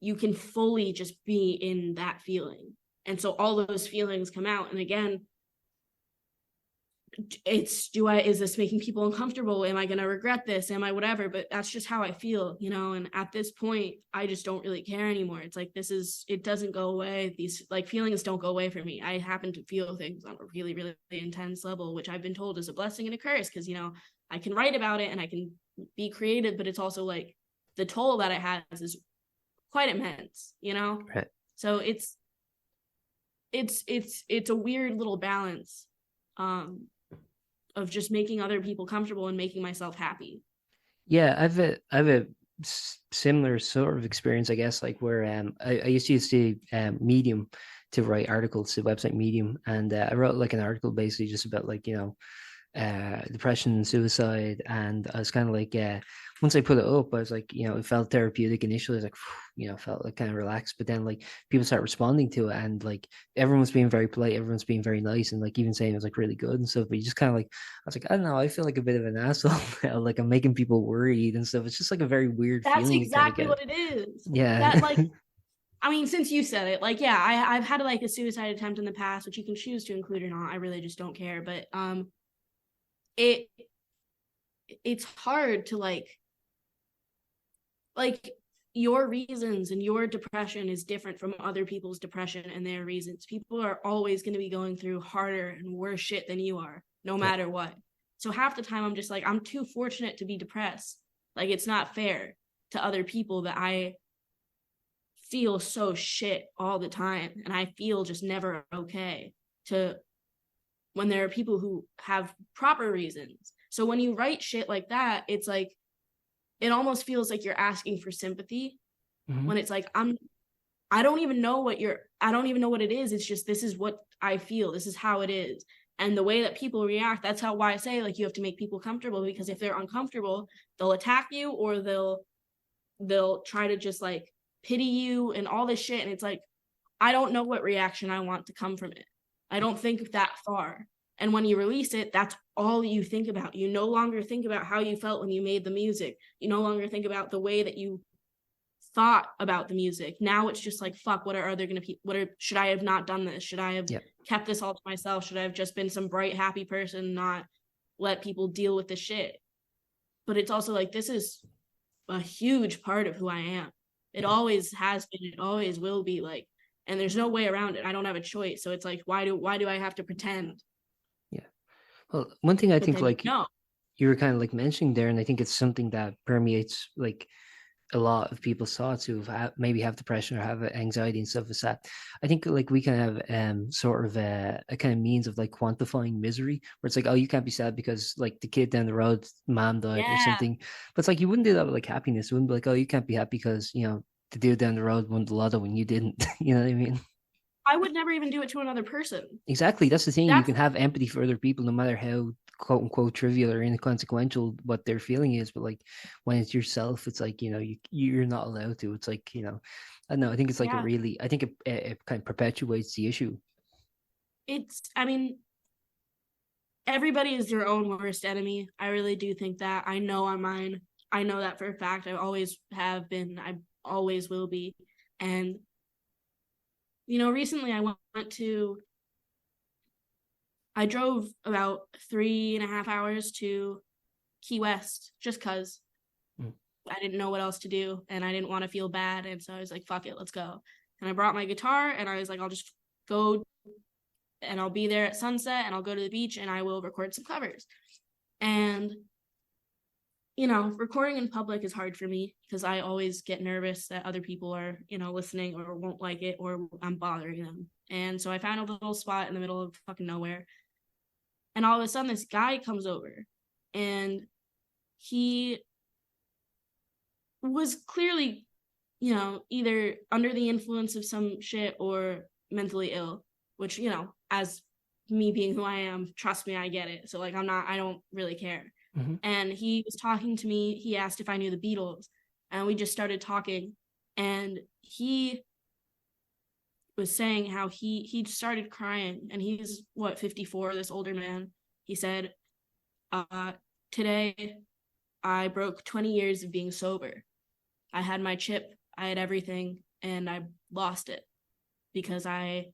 B: you can fully just be in that feeling. And so all those feelings come out. And again, is this making people uncomfortable? Am I going to regret this? Am I whatever? But that's just how I feel, and at this point I just don't really care anymore. It's like, it doesn't go away. These like feelings don't go away from me. I happen to feel things on a really, really intense level, which I've been told is a blessing and a curse, because I can write about it and I can be creative, but it's also like the toll that it has is quite immense,
A: Right.
B: so it's a weird little balance of just making other people comfortable and making myself happy.
A: Yeah, I have a similar sort of experience, I guess, like where I used to use the Medium to write articles, the website Medium, and I wrote like an article basically just about like depression and suicide, and I was kind of like once I put it up, I was like, it felt therapeutic initially. I was like, felt like kind of relaxed, but then like people start responding to it, and like everyone's being very polite, everyone's being very nice, and like even saying it was like really good and stuff. But you just kind of like, I was like, I don't know, I feel like a bit of an asshole now. Like I'm making people worried and stuff. It's just like a very weird
B: That's
A: feeling you kind of
B: exactly
A: get.
B: what it is.
A: Yeah.
B: That like, I mean, since you said it, like, yeah, I've had like a suicide attempt in the past, which you can choose to include or not. I really just don't care. But it it's hard to like your reasons and your depression is different from other people's depression and their reasons. People are always going to be going through harder and worse shit than you are, no
A: Yeah.
B: matter what. So half the time I'm just like, I'm too fortunate to be depressed. Like, it's not fair to other people that I feel so shit all the time and I feel just never okay, to when there are people who have proper reasons. So when you write shit like that, it's like, it almost feels like you're asking for sympathy,
A: Hmm.
B: when it's like, I don't even know I don't even know what it is. It's just, this is what I feel. This is how it is. And the way that people react, that's why I say, like, you have to make people comfortable, because if they're uncomfortable, they'll attack you, or they'll try to just like pity you and all this shit. And it's like, I don't know what reaction I want to come from it. I don't think that far. And when you release it, that's all you think about. You no longer think about how you felt when you made the music. You no longer think about the way that you thought about the music. Now it's just like, fuck, should I have not done this? Should I have
A: Yeah.
B: kept this all to myself? Should I have just been some bright, happy person, not let people deal with the shit? But it's also like, this is a huge part of who I am. It
A: Yeah.
B: always has been, it always will be, like, and there's no way around it. I don't have a choice. So it's like, why do I have to pretend?
A: Yeah. Well, one thing I
B: But
A: think
B: then
A: like you were kind of like mentioning there, and I think it's something that permeates like a lot of people's thoughts who maybe have depression or have anxiety and stuff is that I think like we can have sort of a kind of means of like quantifying misery, where it's like, oh, you can't be sad because like the kid down the road mom died or
B: Yeah,
A: something. But it's like you wouldn't do that with like happiness. It wouldn't be like, oh, you can't be happy because the dude down the road won the lotto when you didn't. You know what I mean?
B: I would never even do it to another person.
A: Exactly. That's the thing. You
B: That's
A: can have empathy for other people, no matter how quote unquote trivial or inconsequential what their feeling is. But like when it's yourself, it's like you're not allowed to. It's like I don't know. I think it's like
B: yeah.
A: I think it kind of perpetuates the issue.
B: I mean, everybody is their own worst enemy. I really do think that. I know I'm mine. I know that for a fact. I always have been. I always will be. And, recently I drove about 3.5 hours to Key West just because I didn't know what else to do and I didn't want to feel bad. And so I was like, fuck it, let's go. And I brought my guitar and I was like, I'll just go and I'll be there at sunset and I'll go to the beach and I will record some covers. And, recording in public is hard for me because I always get nervous that other people are, listening or won't like it or I'm bothering them. And so I found a little spot in the middle of fucking nowhere. And all of a sudden this guy comes over and he was clearly, either under the influence of some shit or mentally ill, which, as me being who I am, trust me, I get it. So like, I don't really care. Mm-hmm. And he was talking to me. He asked if I knew the Beatles and we just started talking. And he was saying how he started crying and he's 54, this older man. He said, today I broke 20 years of being sober. I had my chip, I had everything, and I lost it because I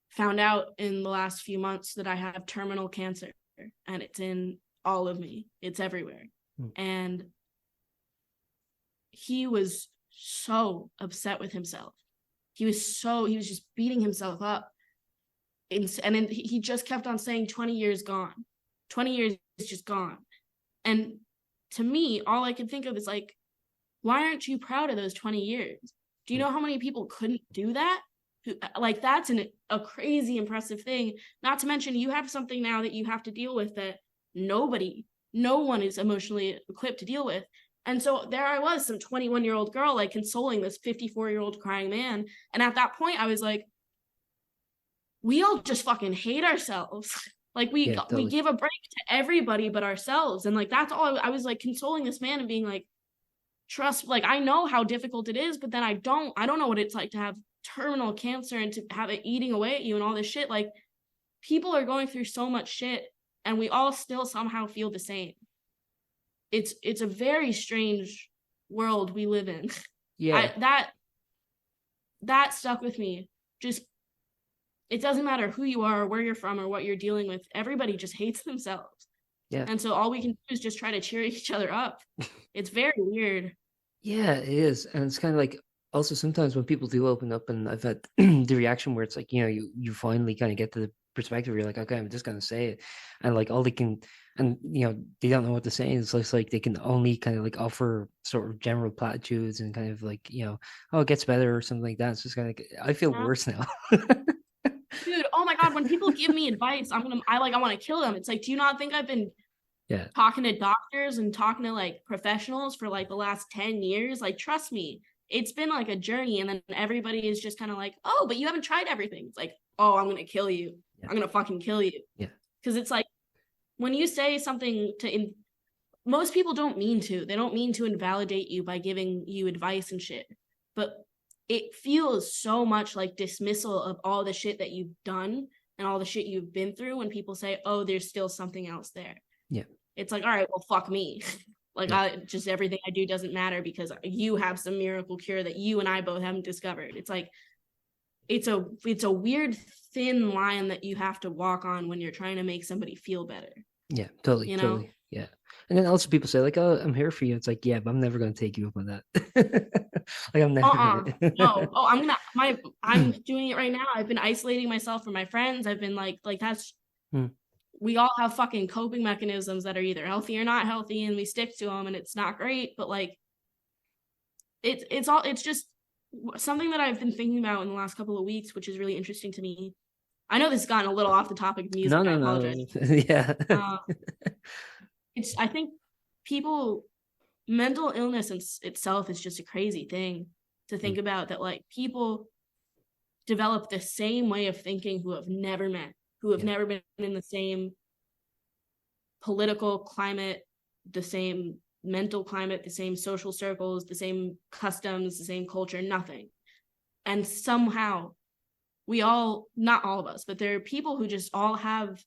B: found out in the last few months that I have terminal cancer and it's in all of me. It's everywhere. And he was so upset with himself. He was just beating himself up. And then he just kept on saying 20 years gone. 20 years is just gone. And to me, all I could think of is like, why aren't you proud of those 20 years? Do you know how many people couldn't do that? Like, that's a crazy impressive thing. Not to mention you have something now that you have to deal with that no one is emotionally equipped to deal with. And so there I was, some 21-year-old girl, like consoling this 54-year-old crying man. And at that point I was like, we all just fucking hate ourselves. Like we give a break to everybody but ourselves. And like, that's all I was like consoling this man and being like, trust, like, I know how difficult it is, but then I don't know what it's like to have terminal cancer and to have it eating away at you and all this shit. Like, people are going through so much shit and we all still somehow feel the same. It's a very strange world we live in. Yeah. That stuck with me. Just, it doesn't matter who you are or where you're from or what you're dealing with. Everybody just hates themselves. Yeah. And so all we can do is just try to cheer each other up. It's very weird.
A: Yeah, it is. And it's kind of like, also sometimes when people do open up, and I've had the reaction where it's like, you finally kind of get to the perspective where you're like, okay, I'm just going to say it. And like all they can, and they don't know what to say. It's just like they can only kind of like offer sort of general platitudes and kind of like, oh, it gets better or something like that. It's just kind of like, I feel worse now.
B: Dude, oh my God, when people give me advice, I want to kill them. It's like, do you not think I've been talking to doctors and talking to like professionals for like the last 10 years? Like, trust me, it's been like a journey. And then everybody is just kind of like, oh, but you haven't tried everything. It's like, oh, I'm going to kill you. Yeah. I'm going to fucking kill you. Yeah. Because it's like, when you say something most people don't mean to. They don't mean to invalidate you by giving you advice and shit. But it feels so much like dismissal of all the shit that you've done and all the shit you've been through when people say, oh, there's still something else there. Yeah. It's like, all right, well, fuck me. Like, just everything I do doesn't matter because you have some miracle cure that you and I both haven't discovered. It's like, it's a weird thin line that you have to walk on when you're trying to make somebody feel better.
A: Yeah, totally. Totally. Yeah. And then also people say like, oh, I'm here for you. It's like, yeah, but I'm never going to take you up on that. Like, I'm never gonna...
B: No. Oh, I'm doing it right now. I've been isolating myself from my friends. I've been like that's we all have fucking coping mechanisms that are either healthy or not healthy, and we stick to them, and it's not great, but like it's just something that I've been thinking about in the last couple of weeks, which is really interesting to me. I know this has gotten a little off the topic of music. I apologize.
A: Yeah.
B: I think mental illness itself is just a crazy thing to think about, that like people develop the same way of thinking who have never met, who have never been in the same political climate, the same mental climate, the same social circles, the same customs, the same culture, nothing. And somehow we all, not all of us, but there are people who just all have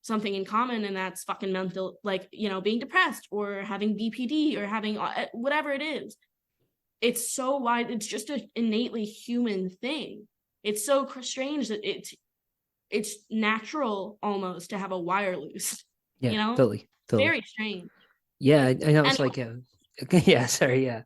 B: something in common, and that's fucking mental, like, you know, being depressed or having BPD or having whatever it is. It's so wide. It's just an innately human thing. It's so strange that it's natural almost to have a wire loose.
A: Yeah,
B: You know,
A: totally.
B: very strange.
A: Yeah, I know. It's
B: Anyway,
A: like, yeah, sorry, yeah.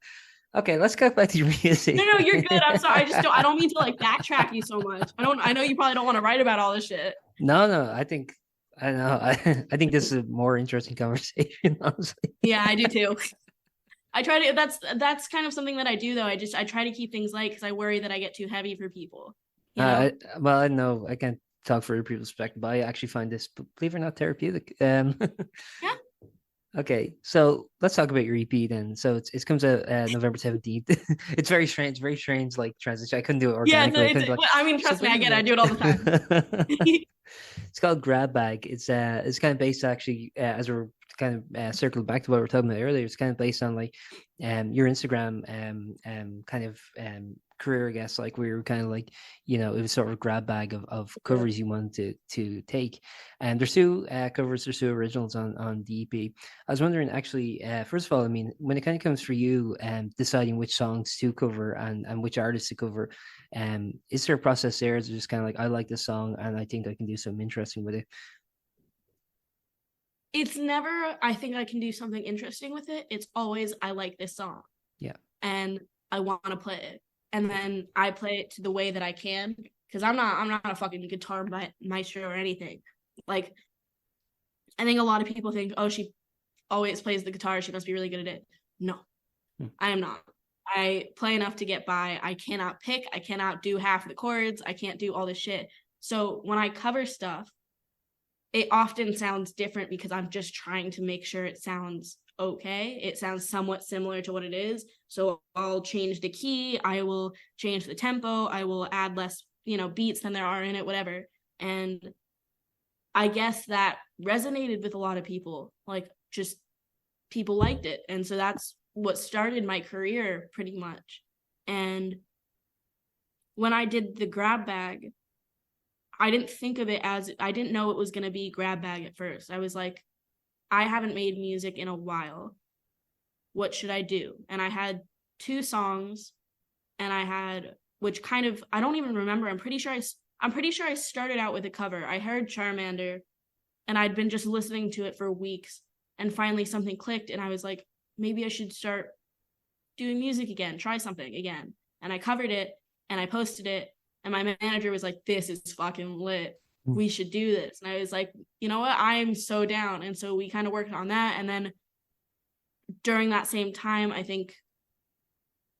A: Okay, let's go back to your music.
B: no, you're good. I'm sorry. I don't mean to like backtrack you so much. I know you probably don't want to write about all this shit.
A: No, I think I don't know. I think this is a more interesting conversation, honestly.
B: Yeah, I do too. I try to. That's kind of something that I do though. I try to keep things light because I worry that I get too heavy for people. You know.
A: Well, I know I can't talk for other people's perspective, but I actually find this, believe it or not, therapeutic.
B: Yeah.
A: Okay, so let's talk about your EP then. So it comes out November 17th. It's very strange, like transition. I couldn't do it
B: Yeah.
A: organically. I couldn't be like,
B: I mean,
A: so
B: trust me,
A: what
B: I
A: is
B: get it. I do it all the time.
A: it? It's called Grab Bag. It's kind of based actually as we're kind of circled back to what we were talking about earlier. It's kind of based on like your Instagram kind of career, I guess. Like we were kind of like, you know, it was sort of a grab bag of covers you wanted to take. And there's two covers, there's two originals on the EP. I was wondering actually, first of all, I mean, when it kind of comes for you deciding which songs to cover and which artists to cover, is there a process there? Is it just kind of like I like this song and I think I can do something interesting with it?
B: It's never, I think I can do something interesting with it. It's always, I like this song.
A: Yeah.
B: And I want to play it. And then I play it to the way that I can. Because I'm not a fucking guitar maestro or anything. Like, I think a lot of people think, oh, she always plays the guitar. She must be really good at it. No, I am not. I play enough to get by. I cannot pick. I cannot do half the chords. I can't do all this shit. So when I cover stuff, it often sounds different because I'm just trying to make sure it sounds okay. It sounds somewhat similar to what it is. So I'll change the key. I will change the tempo. I will add less, beats than there are in it, whatever. And I guess that resonated with a lot of people. Like, just people liked it. And so that's what started my career pretty much. And when I did the grab bag, I didn't think of it as, I didn't know it was going to be grab bag at first. I was like, I haven't made music in a while. What should I do? And I had 2 songs, and I had, which kind of, I don't even remember. I'm pretty sure I started out with a cover. I heard Charmander, and I'd been just listening to it for weeks, and finally something clicked, and I was like, maybe I should start doing music again, try something again. And I covered it, and I posted it, and my manager was like, this is fucking lit. We should do this. And I was like, you know what? I'm so down. And so we kind of worked on that. And then during that same time, I think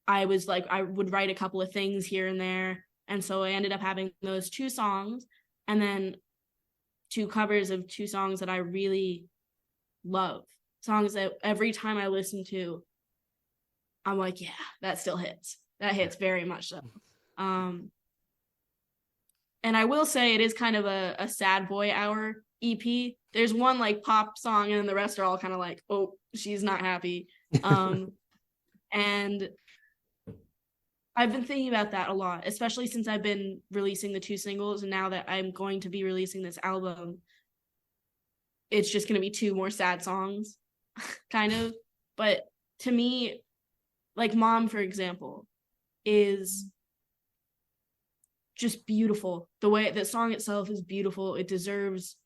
B: I was like, I would write a couple of things here and there. And so I ended up having those 2 songs, and then 2 covers of 2 songs that I really love. Songs that every time I listen to, I'm like, yeah, that still hits. That hits very much so. And I will say it is kind of a sad boy hour EP. There's one like pop song, and the rest are all kind of like, oh, she's not happy. And I've been thinking about that a lot, especially since I've been releasing the 2 singles, and now that I'm going to be releasing this album, it's just going to be 2 more sad songs, kind of. But to me, like Mom, for example, is just beautiful. The way the song itself is beautiful. It deserves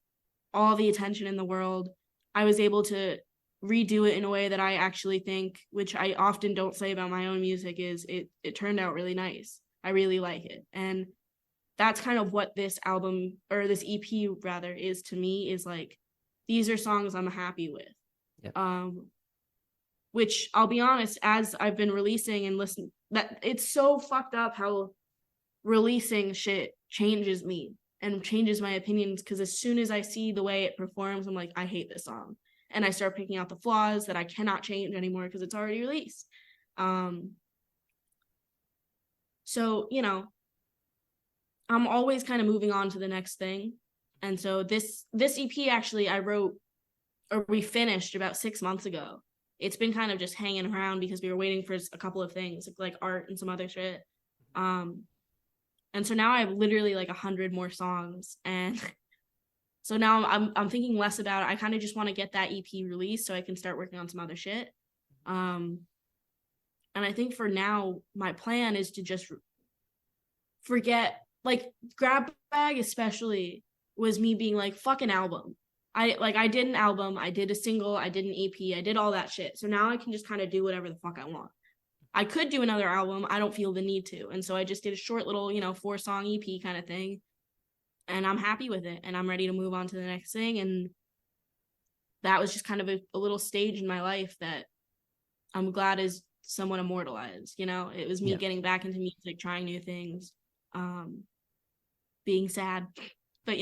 B: all the attention in the world. I was able to redo it in a way that I actually think, which I often don't say about my own music, is it turned out really nice. I really like it. And that's kind of what this album, or this EP rather, is to me, is like, these are songs I'm happy with. Yep. Which I'll be honest, as I've been releasing and listening, that it's so fucked up how releasing shit changes me and changes my opinions, because as soon as I see the way it performs, I'm like, I hate this song, and I start picking out the flaws that I cannot change anymore because it's already released. So I'm always kind of moving on to the next thing. And so this EP actually we finished about 6 months ago. It's been kind of just hanging around because we were waiting for a couple of things like art and some other shit. And so now I have literally like 100 more songs, and So now I'm thinking less about it. I kind of just want to get that EP released so I can start working on some other shit. And I think for now, my plan is to just forget, like, Grab Bag especially was me being like, fuck an album. I did an album, I did a single, I did an EP, I did all that shit. So now I can just kind of do whatever the fuck I want. I could do another album, I don't feel the need to. And so I just did a short little, 4-song EP kind of thing. And I'm happy with it. And I'm ready to move on to the next thing. And that was just kind of a little stage in my life that I'm glad is somewhat immortalized. It was me getting back into music, trying new things, being sad. But,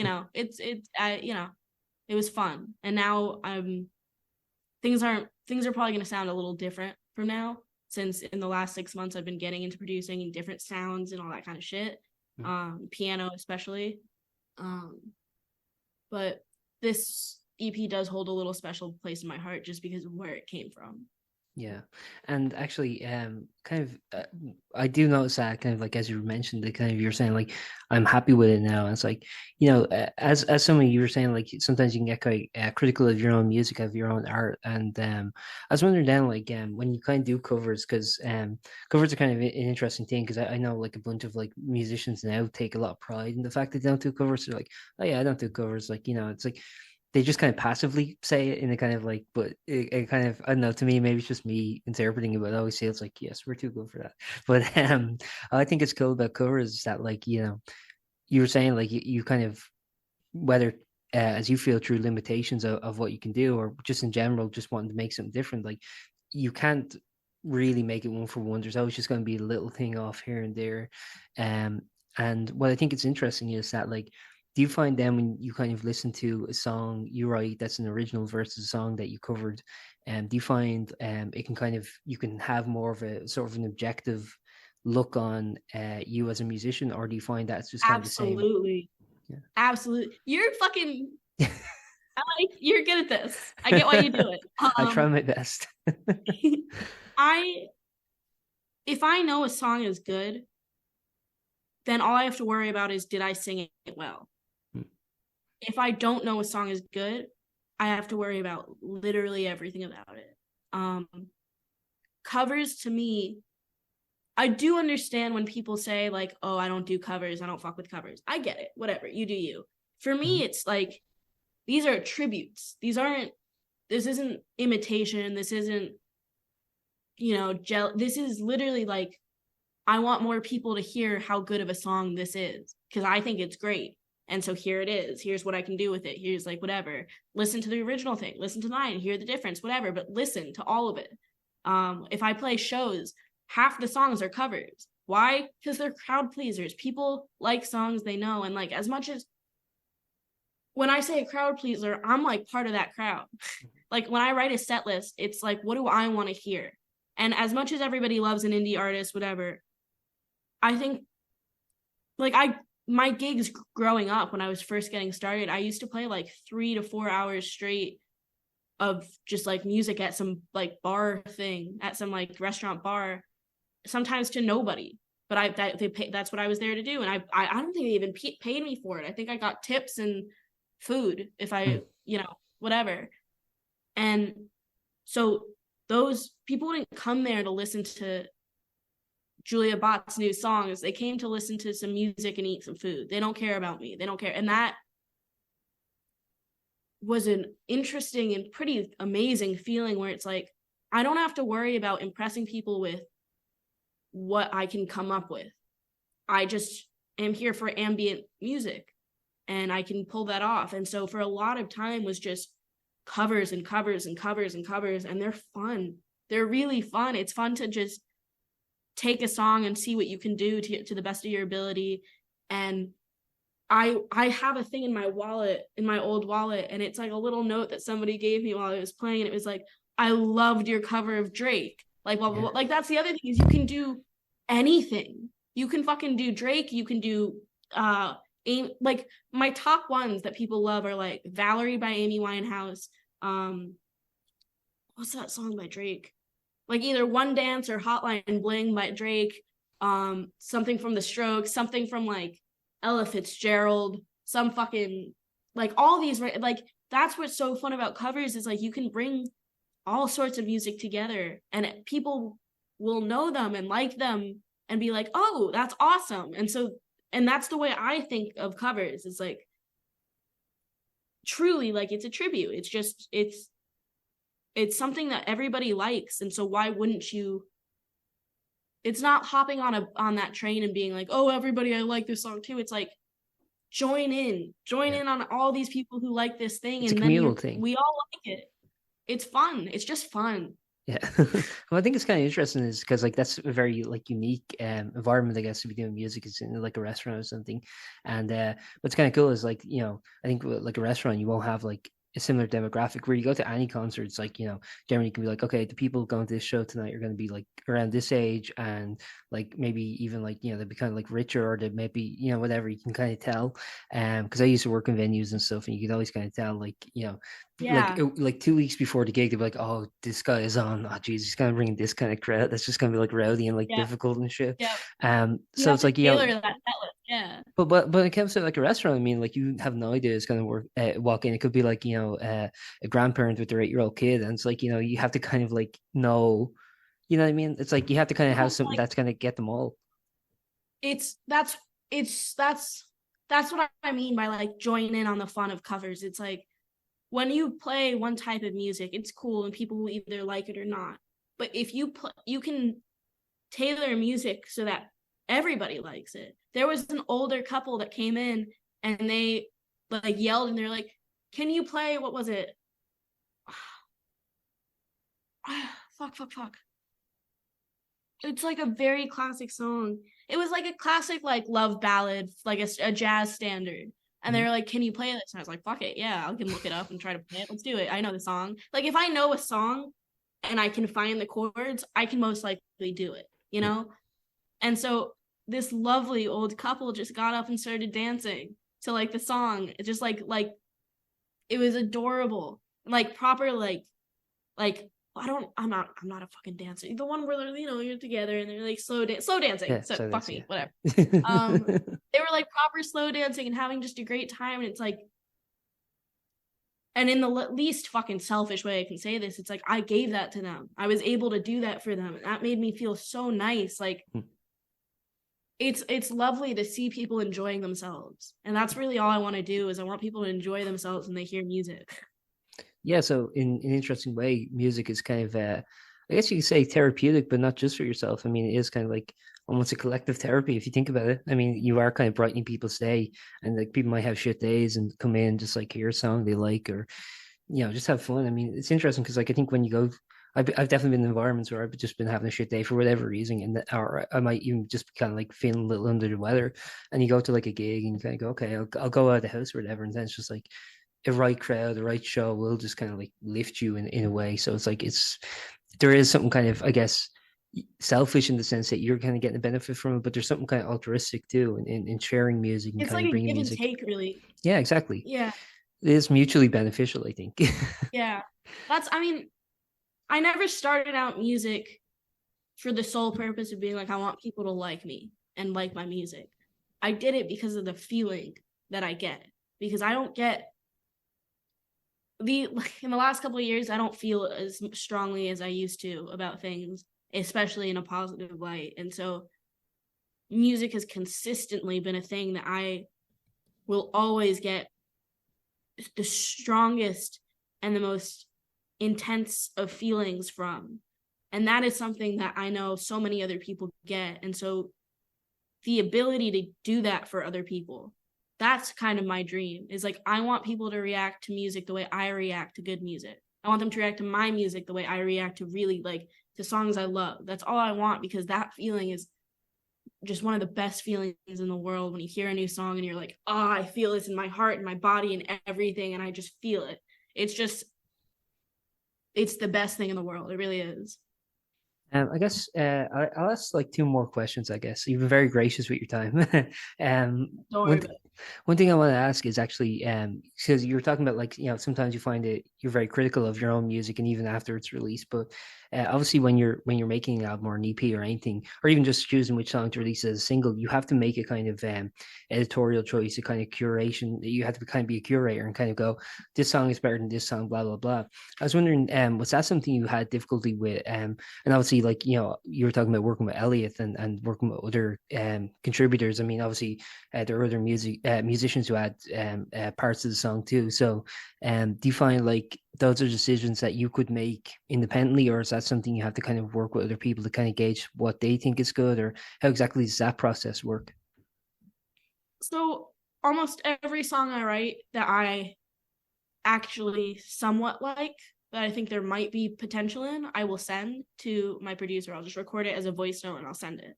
B: it was fun. And now things are probably going to sound a little different from now, since in the last 6 months I've been getting into producing and different sounds and all that kind of shit, piano especially. But this EP does hold a little special place in my heart just because of where it came from.
A: Yeah, and actually, I do notice that kind of like as you mentioned, the kind of you're saying like I'm happy with it now. And it's like as someone you were saying like sometimes you can get quite critical of your own music, of your own art, and I was wondering then like when you kind of do covers, because covers are kind of an interesting thing, because I know like a bunch of like musicians now take a lot of pride in the fact that they don't do covers. They're like, oh yeah, I don't do covers. Like it's like they just kind of passively say it in a kind of like, but it kind of, I don't know, to me, maybe it's just me interpreting it, but I always feels like, yes, we're too good for that. But I think it's cool about covers is that like, you were saying like you kind of, whether as you feel through limitations of what you can do, or just in general, just wanting to make something different, like you can't really make it one for one. There's always just going to be a little thing off here and there. And what I think it's interesting is that like, do you find then when you kind of listen to a song you write that's an original versus a song that you covered, do you find it can kind of, you can have more of a sort of an objective look on you as a musician, or do you find that it's just kind of the same?
B: Absolutely.
A: Yeah.
B: Absolutely. You're fucking you're good at this. I get why you do it.
A: I try my best.
B: If I know a song is good, then all I have to worry about is, did I sing it well? If I don't know a song is good, I have to worry about literally everything about it. Covers, to me, I do understand when people say like, oh, I don't do covers, I don't fuck with covers. I get it, whatever, you do you. For me, it's like, these are tributes. This isn't imitation. This isn't, this is literally like, I want more people to hear how good of a song this is, because I think it's great. And so here it is. Here's what I can do with it. Here's like whatever. Listen to the original thing. Listen to mine. Hear the difference. Whatever. But listen to all of it. If I play shows, half the songs are covers. Why? Because they're crowd pleasers. People like songs they know. And like, as much as when I say a crowd pleaser, I'm like part of that crowd. Like when I write a set list, it's like, what do I want to hear? And as much as everybody loves an indie artist, whatever, I think like my gigs growing up when I was first getting started, I used to play like 3 to 4 hours straight of just like music at some like bar thing, at some like restaurant bar, sometimes to nobody. But that's what I was there to do. And I don't think they even paid me for it. I think I got tips and food if I, whatever. And so those people wouldn't come there to listen to Julia Bhatt's new songs. They came to listen to some music and eat some food. They don't care about me. They don't care. And that was an interesting and pretty amazing feeling where it's like, I don't have to worry about impressing people with what I can come up with. I just am here for ambient music and I can pull that off. And so for a lot of time was just covers and covers and covers and covers. And they're fun. They're really fun. It's fun to just take a song and see what you can do to the best of your ability. And I have a thing in my wallet, in my old wallet, and it's like a little note that somebody gave me while I was playing, and it was like, I loved your cover of Drake. Like, blah, blah, blah. Like, that's the other thing, is you can do anything. You can fucking do Drake. You can do like my top ones that people love are like Valerie by Amy Winehouse. What's that song by Drake? Like either One Dance or Hotline Bling by Drake. Something from The Strokes, something from like Ella Fitzgerald, some fucking like all these, like that's what's so fun about covers is like you can bring all sorts of music together and people will know them and like them and be like, oh, that's awesome. And so, and that's the way I think of covers. It's like truly like it's a tribute. It's just it's something that everybody likes. And so why wouldn't you? It's not hopping on that train and being like, oh, everybody, I like this song too. It's like join in on all these people who like this thing,
A: It's a
B: and then
A: communal thing.
B: we all like it. It's fun. It's just fun.
A: Yeah. Well, I think it's kind of interesting is because like that's a very like unique environment, I guess, to be doing music is in like a restaurant or something. And what's kind of cool is like, I think like a restaurant, you won't have like a similar demographic where you go to any concerts, like, generally you can be like, okay, the people going to this show tonight are going to be like around this age and like maybe even like, they'd be kind of like richer or they maybe, whatever, you can kind of tell. Because I used to work in venues and stuff and you could always kind of tell like,
B: Yeah.
A: like 2 weeks before the gig, they'd be like, "Oh, this guy is on. Oh, geez, he's gonna bring this kind of crowd. That's just gonna be like rowdy and like
B: Yeah.
A: difficult and shit."
B: Yeah. You
A: So
B: have
A: it's
B: to
A: like
B: tailor that list. Yeah.
A: but when it comes to like a restaurant, I mean, like you have no idea it's gonna work. Walk in, it could be like a grandparent with their 8-year-old kid, and it's like you have to kind of like know, you know what I mean? It's like you have to kind of have something
B: Like
A: that's gonna get them all.
B: it's that's what I mean by like join in on the fun of covers. It's like when you play one type of music, it's cool and people will either like it or not. But if you can tailor music so that everybody likes it. There was an older couple that came in and they like yelled and they're like, "Can you play what was it? Fuck. It's like a very classic song. It was like a classic like love ballad, like a jazz standard. And they
A: Mhm.
B: were like, "Can you play this?" And I was like, "Fuck it, yeah, I can look it up and try to play it. Let's do it. I know the song. Like if I know a song and I can find the chords, I can most likely do it, you
A: Yeah.
B: know?" And so this lovely old couple just got up and started dancing to like the song. It just like it was adorable. Like proper like I'm not a fucking dancer. The one where they're, you're together and they're like slow dancing.
A: Yeah,
B: So
A: so
B: fuck
A: that's
B: me,
A: yeah.
B: whatever. Um they were like proper slow dancing and having just a great time, and it's like, and in the least fucking selfish way I can say this, it's like I gave that to them. I was able to do that for them, and that made me feel so nice. Like it's lovely to see people enjoying themselves, and that's really all I want to do is I want people to enjoy themselves when they hear music.
A: Yeah, so in an interesting way, music is kind of, I guess you could say therapeutic, but not just for yourself. I mean, it is kind of like almost a collective therapy if you think about it. I mean, you are kind of brightening people's day, and like people might have shit days and come in just like hear a song they like, or just have fun. I mean, it's interesting because like I think when you go, I've definitely been in environments where I've just been having a shit day for whatever reason, and or I might even just be kind of like feeling a little under the weather, and you go to like a gig and you kind of go, okay, I'll go out of the house or whatever, and then it's just like a right crowd, the right show will just kind of like lift you in a way. So it's like there is something kind of, I guess, selfish in the sense that you're kind of getting a benefit from it, but there's something kind of altruistic too in sharing music and
B: It's
A: kind
B: like
A: of
B: a
A: bringing
B: give and
A: music.
B: take, really.
A: Yeah, exactly.
B: Yeah.
A: It is mutually beneficial, I think.
B: Yeah. I mean, I never started out music for the sole purpose of being like, I want people to like me and like my music. I did it because of the feeling that I get. Because I don't get in the last couple of years, I don't feel as strongly as I used to about things, especially in a positive light. And so music has consistently been a thing that I will always get the strongest and the most intense of feelings from. And that is something that I know so many other people get. And so the ability to do that for other people, that's kind of my dream, is like I want people to react to music the way I react to good music. I want them to react to my music the way I react to really like the songs I love. That's all I want, because that feeling is just one of the best feelings in the world when you hear a new song and you're like, oh, I feel this in my heart and my body and everything, and I just feel it. It's the best thing in the world. It really is.
A: I guess I'll ask like two more questions. I guess you've been very gracious with your time.
B: Don't worry
A: One
B: about it.
A: One thing I want to ask is actually, because you were talking about like, sometimes you find it you're very critical of your own music and even after it's released. But obviously, when you're making an album or an EP or anything, or even just choosing which song to release as a single, you have to make a kind of editorial choice, a kind of curation. You have to kind of be a curator and kind of go, this song is better than this song, blah blah blah. I was wondering, was that something you had difficulty with? And obviously, like you were talking about working with Elliot and working with other contributors. I mean, obviously there are other musicians who add parts of the song too. So, do you find like those are decisions that you could make independently, or is that something you have to kind of work with other people to kind of gauge what they think is good, or how exactly does that process work?
B: So almost every song I write that I actually somewhat like, that I think there might be potential in, I will send to my producer. I'll just record it as a voice note and I'll send it.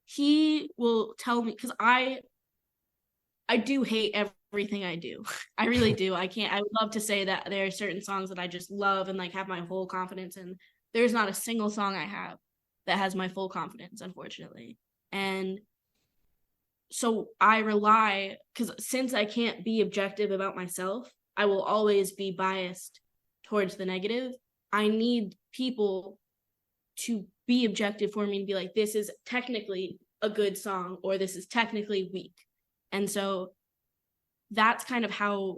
B: He will tell me, because I do hate everything I do. I really do. I would love to say that there are certain songs that I just love and like have my whole confidence in. There's not a single song I have that has my full confidence, unfortunately. And so I rely, because since I can't be objective about myself, I will always be biased towards the negative. I need people to be objective for me and be like, this is technically a good song or this is technically weak. And so that's kind of how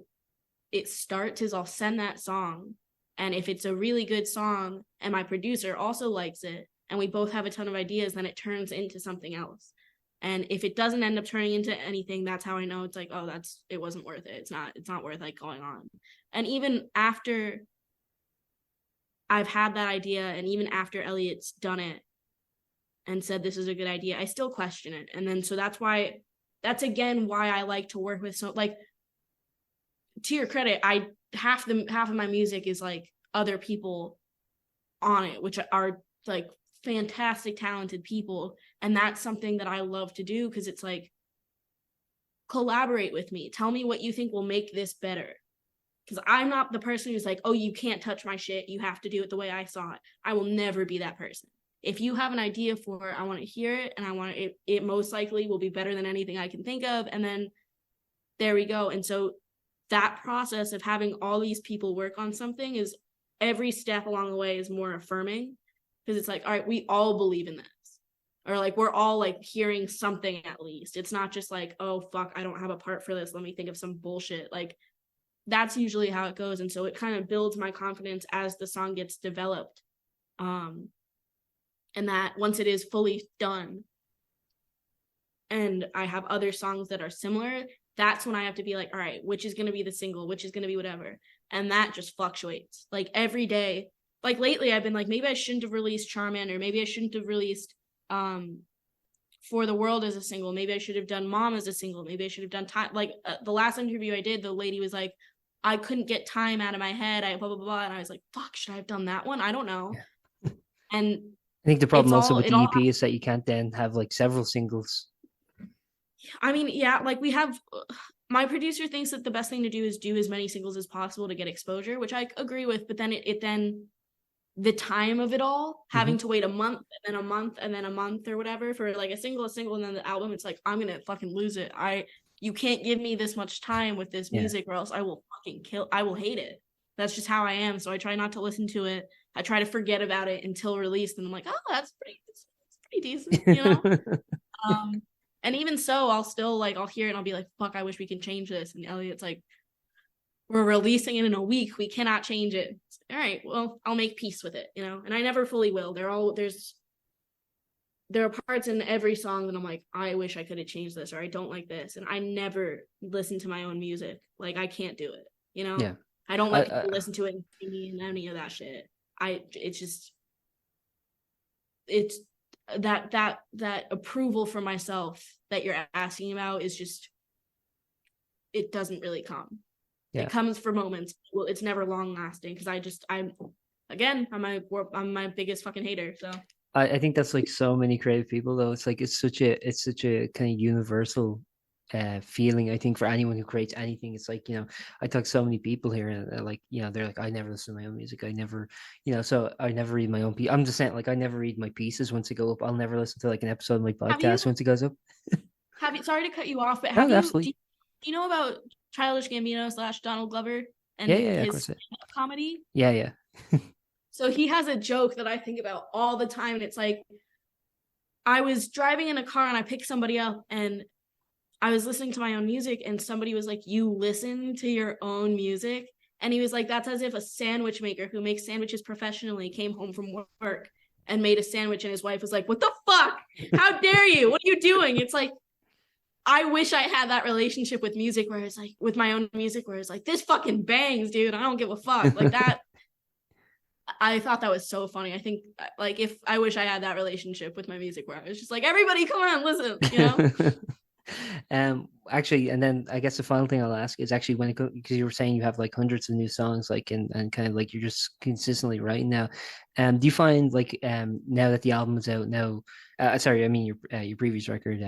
B: it starts, is I'll send that song, and if it's a really good song and my producer also likes it and we both have a ton of ideas, then it turns into something else. And if it doesn't end up turning into anything, that's how I know it's like, oh, it wasn't worth it. It's not worth like going on. And even after I've had that idea, and even after Elliot's done it and said this is a good idea, I still question it. And then so that's again why I like to work with, so like, to your credit, half of my music is like other people on it, which are like fantastic, talented people. And that's something that I love to do, because it's like, collaborate with me. Tell me what you think will make this better. Because I'm not the person who's like, oh, you can't touch my shit. You have to do it the way I saw it. I will never be that person. If you have an idea for it, I want to hear it, and I want it most likely will be better than anything I can think of. And then there we go. And so that process of having all these people work on something, is every step along the way is more affirming, because it's like, all right, we all believe in this, or like we're all like hearing something at least. It's not just like, oh fuck, I don't have a part for this, let me think of some bullshit. Like, that's usually how it goes. And so it kind of builds my confidence as the song gets developed, and that once it is fully done and I have other songs that are similar, that's when I have to be like, all right, which is going to be the single, which is going to be whatever. And that just fluctuates. Like every day, like lately I've been like, maybe I shouldn't have released Charmin, or maybe I shouldn't have released For the World as a single. Maybe I should have done Mom as a single. Maybe I should have done Time. Like the last interview I did, the lady was like, I couldn't get Time out of my head. I blah, blah, blah. And I was like, fuck, should I have done that one? I don't know.
A: Yeah.
B: And
A: I think the problem also with the EP is that you can't then have like several singles.
B: I mean, yeah, like we have, my producer thinks that the best thing to do is do as many singles as possible to get exposure, which I agree with. But then it then the time of it all, having to wait a month and then a month and then a month or whatever for like a single, and then the album, it's like, I'm gonna fucking lose it. You can't give me this much time with this music, or else I will fucking I will hate it. That's just how I am. So I try not to listen to it. I try to forget about it until released, and I'm like, oh, that's pretty decent, you know. And even so, I'll still like, I'll hear it and I'll be like, fuck, I wish we could change this. And Elliot's like, we're releasing it in a week, we cannot change it. All right, well, I'll make peace with it, you know. And I never fully will. There are parts in every song that I'm like, I wish I could have changed this, or I don't like this. And I never listen to my own music. Like, I can't do it, you know.
A: Yeah.
B: I don't like to listen to it and any of that shit. It's that approval for myself that you're asking about is just, it doesn't really come. Yeah. It comes for moments. Well, it's never long lasting, because I'm my biggest fucking hater. So
A: I think that's like so many creative people though. It's like it's such a kind of universal feeling. I think for anyone who creates anything, it's like, I talk to so many people here, and they're like, I never listen to my own music. I never, so I never read my own piece. I'm just saying, like, I never read my pieces once they go up. I'll never listen to like an episode of my podcast once it goes up.
B: sorry to cut you off, but
A: No,
B: do
A: absolutely.
B: you know about Childish Gambino / Donald Glover
A: Yeah,
B: and
A: yeah, yeah, of
B: his
A: course.
B: stand-up comedy?
A: Yeah, yeah.
B: So he has a joke that I think about all the time, and it's like, I was driving in a car and I picked somebody up and I was listening to my own music, and somebody was like, "You listen to your own music?" And he was like, "That's as if a sandwich maker who makes sandwiches professionally came home from work and made a sandwich, and his wife was like, 'What the fuck? How dare you? What are you doing?'" It's like, I wish I had that relationship with music where it's like, with my own music, where it's like, "This fucking bangs, dude. I don't give a fuck." Like that. I thought that was so funny. I think, like, if I wish I had that relationship with my music where I was just like, "Everybody come on, listen," you know?
A: Actually, and then I guess the final thing I'll ask is actually when it goes, because you were saying you have like hundreds of new songs, like, and kind of like you're just consistently writing now. Do you find like now that the album is out now, sorry, I mean your previous record,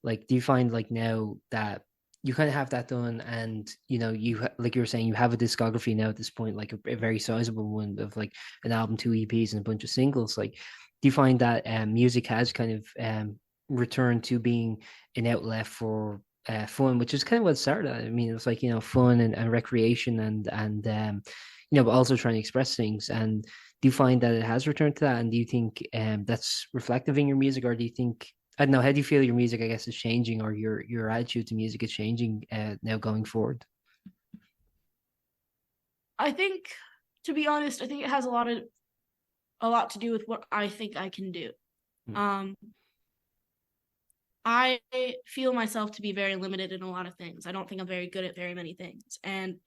A: like do you find like now that you kind of have that done, and you know like you were saying, you have a discography now at this point, like a very sizable one of like an album, two EPs, and a bunch of singles. Like, do you find that music has kind of returned to being an outlet for fun, which is kind of what it started. I mean, it was like, you know, fun and recreation and you know, but also trying to express things. And do you find that it has returned to that? And do you think that's reflective in your music, or do you think, I don't know, how do you feel your music, I guess, is changing, or your attitude to music is changing now going forward?
B: I think, to be honest, I think it has a lot to do with what I think I can do.
A: Mm.
B: Um, I feel myself to be very limited in a lot of things. I don't think I'm very good at very many things. And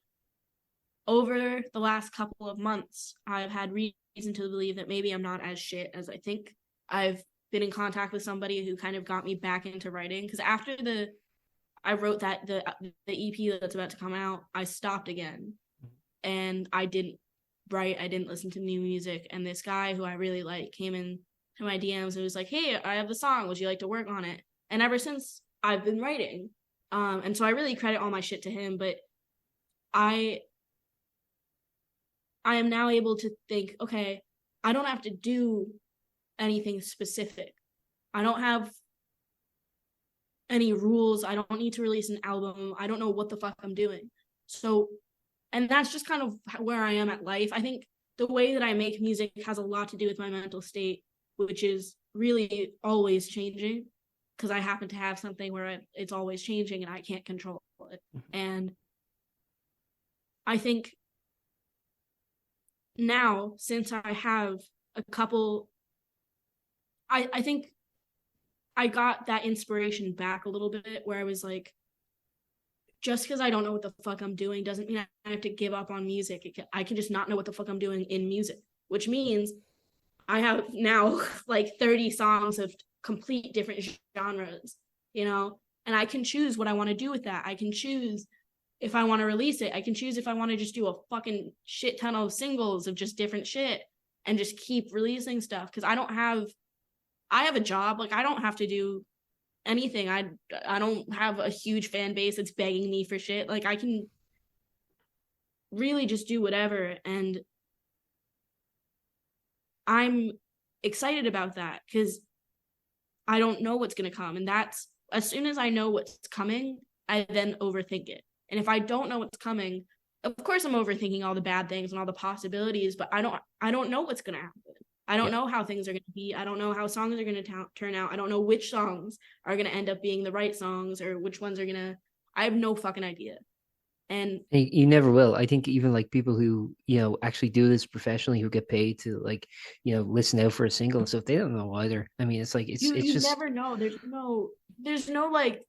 B: over the last couple of months, I've had reason to believe that maybe I'm not as shit as I think. I've been in contact with somebody who kind of got me back into writing, because after I wrote that the EP that's about to come out, I stopped again, and I didn't write. I didn't listen to new music. And this guy who I really like came in to my DMs and was like, "Hey, I have the song. Would you like to work on it?" And ever since, I've been writing. And so I really credit all my shit to him. But I I am now able to think, okay, I don't have to do anything specific. I don't have any rules. I don't need to release an album. I don't know what the fuck I'm doing. So, and that's just kind of where I am at life. I think the way that I make music has a lot to do with my mental state, which is really always changing, because I happen to have something where it's always changing and I can't control it. And I think now, since I have a couple, I think I got that inspiration back a little bit, where I was like, just because I don't know what the fuck I'm doing doesn't mean I have to give up on music. I can just not know what the fuck I'm doing in music, which means I have now like 30 songs of complete different genres, you know, and I can choose what I want to do with that. I can choose if I want to release it. I can choose if I want to just do a fucking shit ton of singles of just different shit and just keep releasing stuff, because I have a job. Like, I don't have to do anything. I don't have a huge fan base that's begging me for shit. Like, I can really just do whatever, and I'm excited about that, because I don't know what's going to come. And that's, as soon as I know what's coming, I then overthink it. And if I don't know what's coming, of course I'm overthinking all the bad things and all the possibilities, but I don't know what's going to happen. I don't
A: Yeah.
B: know how things are going to be. I don't know how songs are going to turn out. I don't know which songs are going to end up being the right songs, or which ones are going to, I have no fucking idea. And
A: You never will. I think even like people who, you know, actually do this professionally, who get paid to like, you know, listen out for a single and stuff, they don't know either. I mean, it's like it's
B: you
A: just,
B: never know. There's no like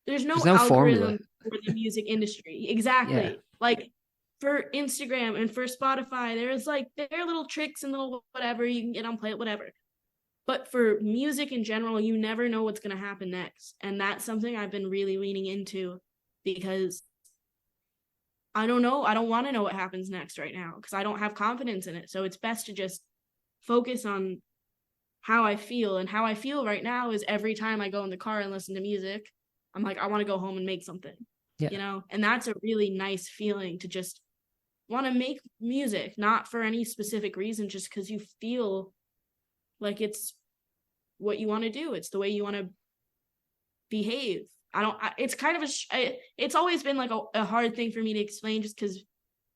B: there's
A: there's
B: no
A: no formula.
B: algorithm for the music industry.
A: Yeah.
B: Exactly. Like, for Instagram and for Spotify, there's like there are little tricks and little whatever you can get on play, whatever. But for music in general, you never know what's going to happen next. And that's something I've been really leaning into, because I don't know. I don't want to know what happens next right now, because I don't have confidence in it. So it's best to just focus on how I feel. And how I feel right now is, every time I go in the car and listen to music, I'm like, I want to go home and make something,
A: Yeah.
B: you know? And that's a really nice feeling, to just want to make music, not for any specific reason, just because you feel like it's what you want to do. It's the way you want to behave. It's kind of it's always been like a hard thing for me to explain, just because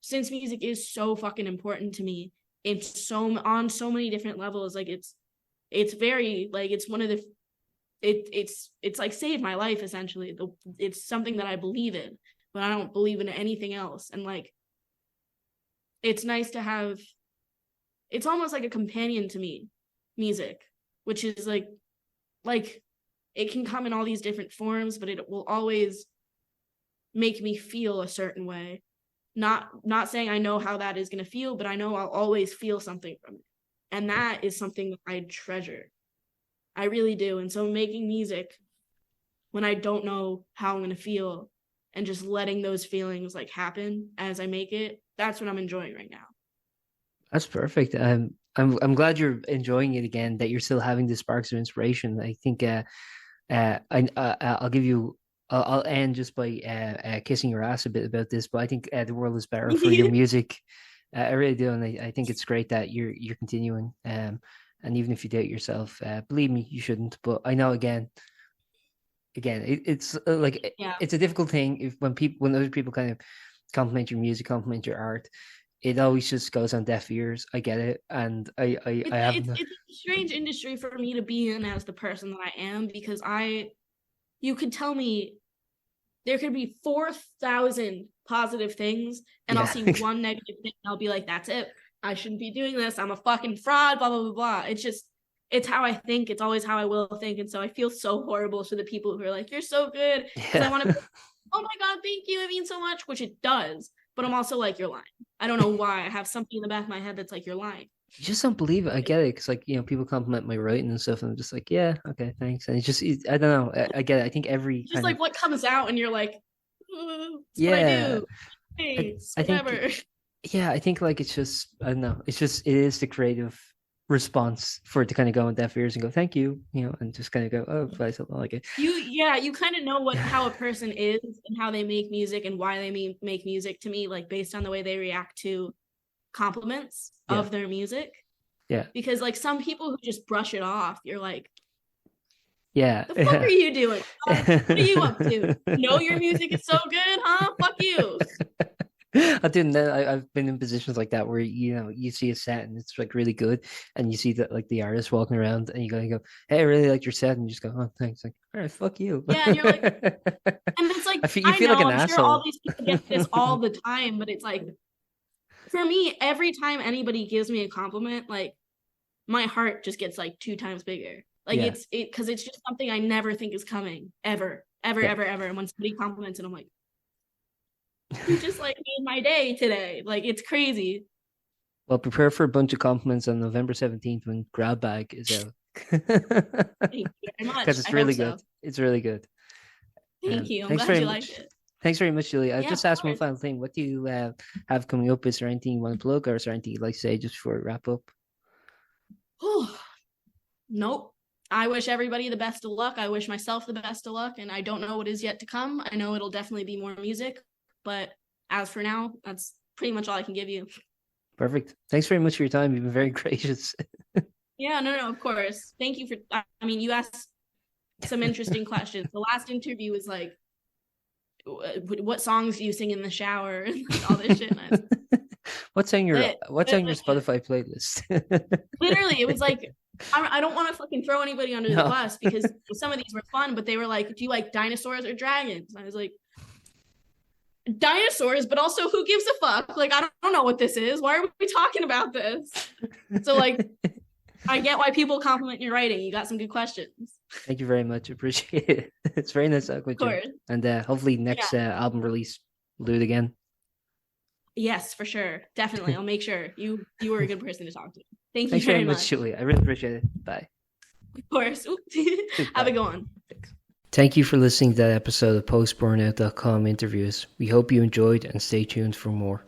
B: since music is so fucking important to me, it's on so many different levels. Like it's very like it's one of the it's like saved my life essentially. It's something that I believe in, but I don't believe in anything else. And like it's nice to have, it's almost like a companion to me, music, which is like it can come in all these different forms, but it will always make me feel a certain way. Not saying I know how that is going to feel, but I know I'll always feel something from it. And that is something that I treasure. I really do. And so making music when I don't know how I'm going to feel and just letting those feelings like happen as I make it, that's what I'm enjoying right now.
A: That's perfect. I'm glad you're enjoying it again, that you're still having the sparks of inspiration. I think I'll give you. I'll end just by kissing your ass a bit about this, but I think the world is better for your music. I really do, and I think it's great that you're continuing. And even if you doubt yourself, believe me, you shouldn't. But I know it's like it's a difficult thing if when other people kind of compliment your music, compliment your art. It always just goes on deaf ears. I get it, and it's
B: a strange industry for me to be in as the person that I am, because you could tell me there could be 4,000 positive things and I'll see one negative thing and I'll be like, that's it, I shouldn't be doing this, I'm a fucking fraud, blah blah blah blah. It's how I think. It's always how I will think. And so I feel so horrible for the people who are like, you're so good, because I want to oh my god, thank you, it means so much, which it does, but I'm also like, you're lying. I don't know why. I have something in the back of my head that's like, you're lying.
A: You just don't believe it. I get it, because like, people compliment my writing and stuff, and I'm just like, yeah, okay, thanks. And I don't know. I get it. I think
B: just like what comes out, and you're like, what I do. Thanks, whatever.
A: I think like it's just, I don't know. It is the creative response for it to kind of go on deaf ears and go, thank you, and just kind of go, oh, I don't like it.
B: You kind of know how a person is and how they make music and why they make music, to me, like based on the way they react to compliments of their music. Because like some people who just brush it off, you're like, the fuck are you doing? What are you up to? Know your music is so good, huh? Fuck you.
A: I've been in positions like that where you see a set and it's like really good, and you see that like the artist walking around, and you go, hey, I really like your set, and you just go, oh, thanks. Like, all right, fuck you.
B: Yeah, and you're like, and it's like, you feel like an asshole. Sure all these people get this all the time, but it's like, for me, every time anybody gives me a compliment, like my heart just gets like 2 times bigger. Like it's because it's just something I never think is coming ever. And when somebody compliments it, I'm like, you just like made my day today. Like, it's crazy.
A: Well, prepare for a bunch of compliments on November 17th when Grab Bag is out.
B: Thank you very much.
A: Because it's really good. It's really good.
B: Thank you. I'm glad you liked it.
A: Thanks very much, Julia. I'll just ask one final thing. What do you have coming up? Is there anything you want to plug, or is there anything you'd like to say just before we wrap up?
B: Nope. I wish everybody the best of luck. I wish myself the best of luck, and I don't know what is yet to come. I know it'll definitely be more music, but as for now, that's pretty much all I can give you.
A: Perfect. Thanks very much for your time. You've been very gracious.
B: Yeah, no, of course. Thank you you asked some interesting questions. The last interview was like, what songs do you sing in the shower and all this shit.
A: What's on your Spotify playlist?
B: Literally, it was like, I don't want to fucking throw anybody under the bus, because some of these were fun, but they were like, do you like dinosaurs or dragons? And I was like, dinosaurs, but also who gives a fuck? Like, I don't know what this is. Why are we talking about this? So like, I get why people compliment your writing. You got some good questions. Thank
A: you very much. Appreciate it. It's very nice talking with you. And hopefully next album release, we'll do it again.
B: Yes, for sure. Definitely. I'll make sure. You were a good person to talk to. Thanks
A: very much, Julia. I really appreciate it. Bye.
B: Of course. Have a good one.
A: Thanks. Thank you for listening to that episode of Post-Burnout.com interviews. We hope you enjoyed, and stay tuned for more.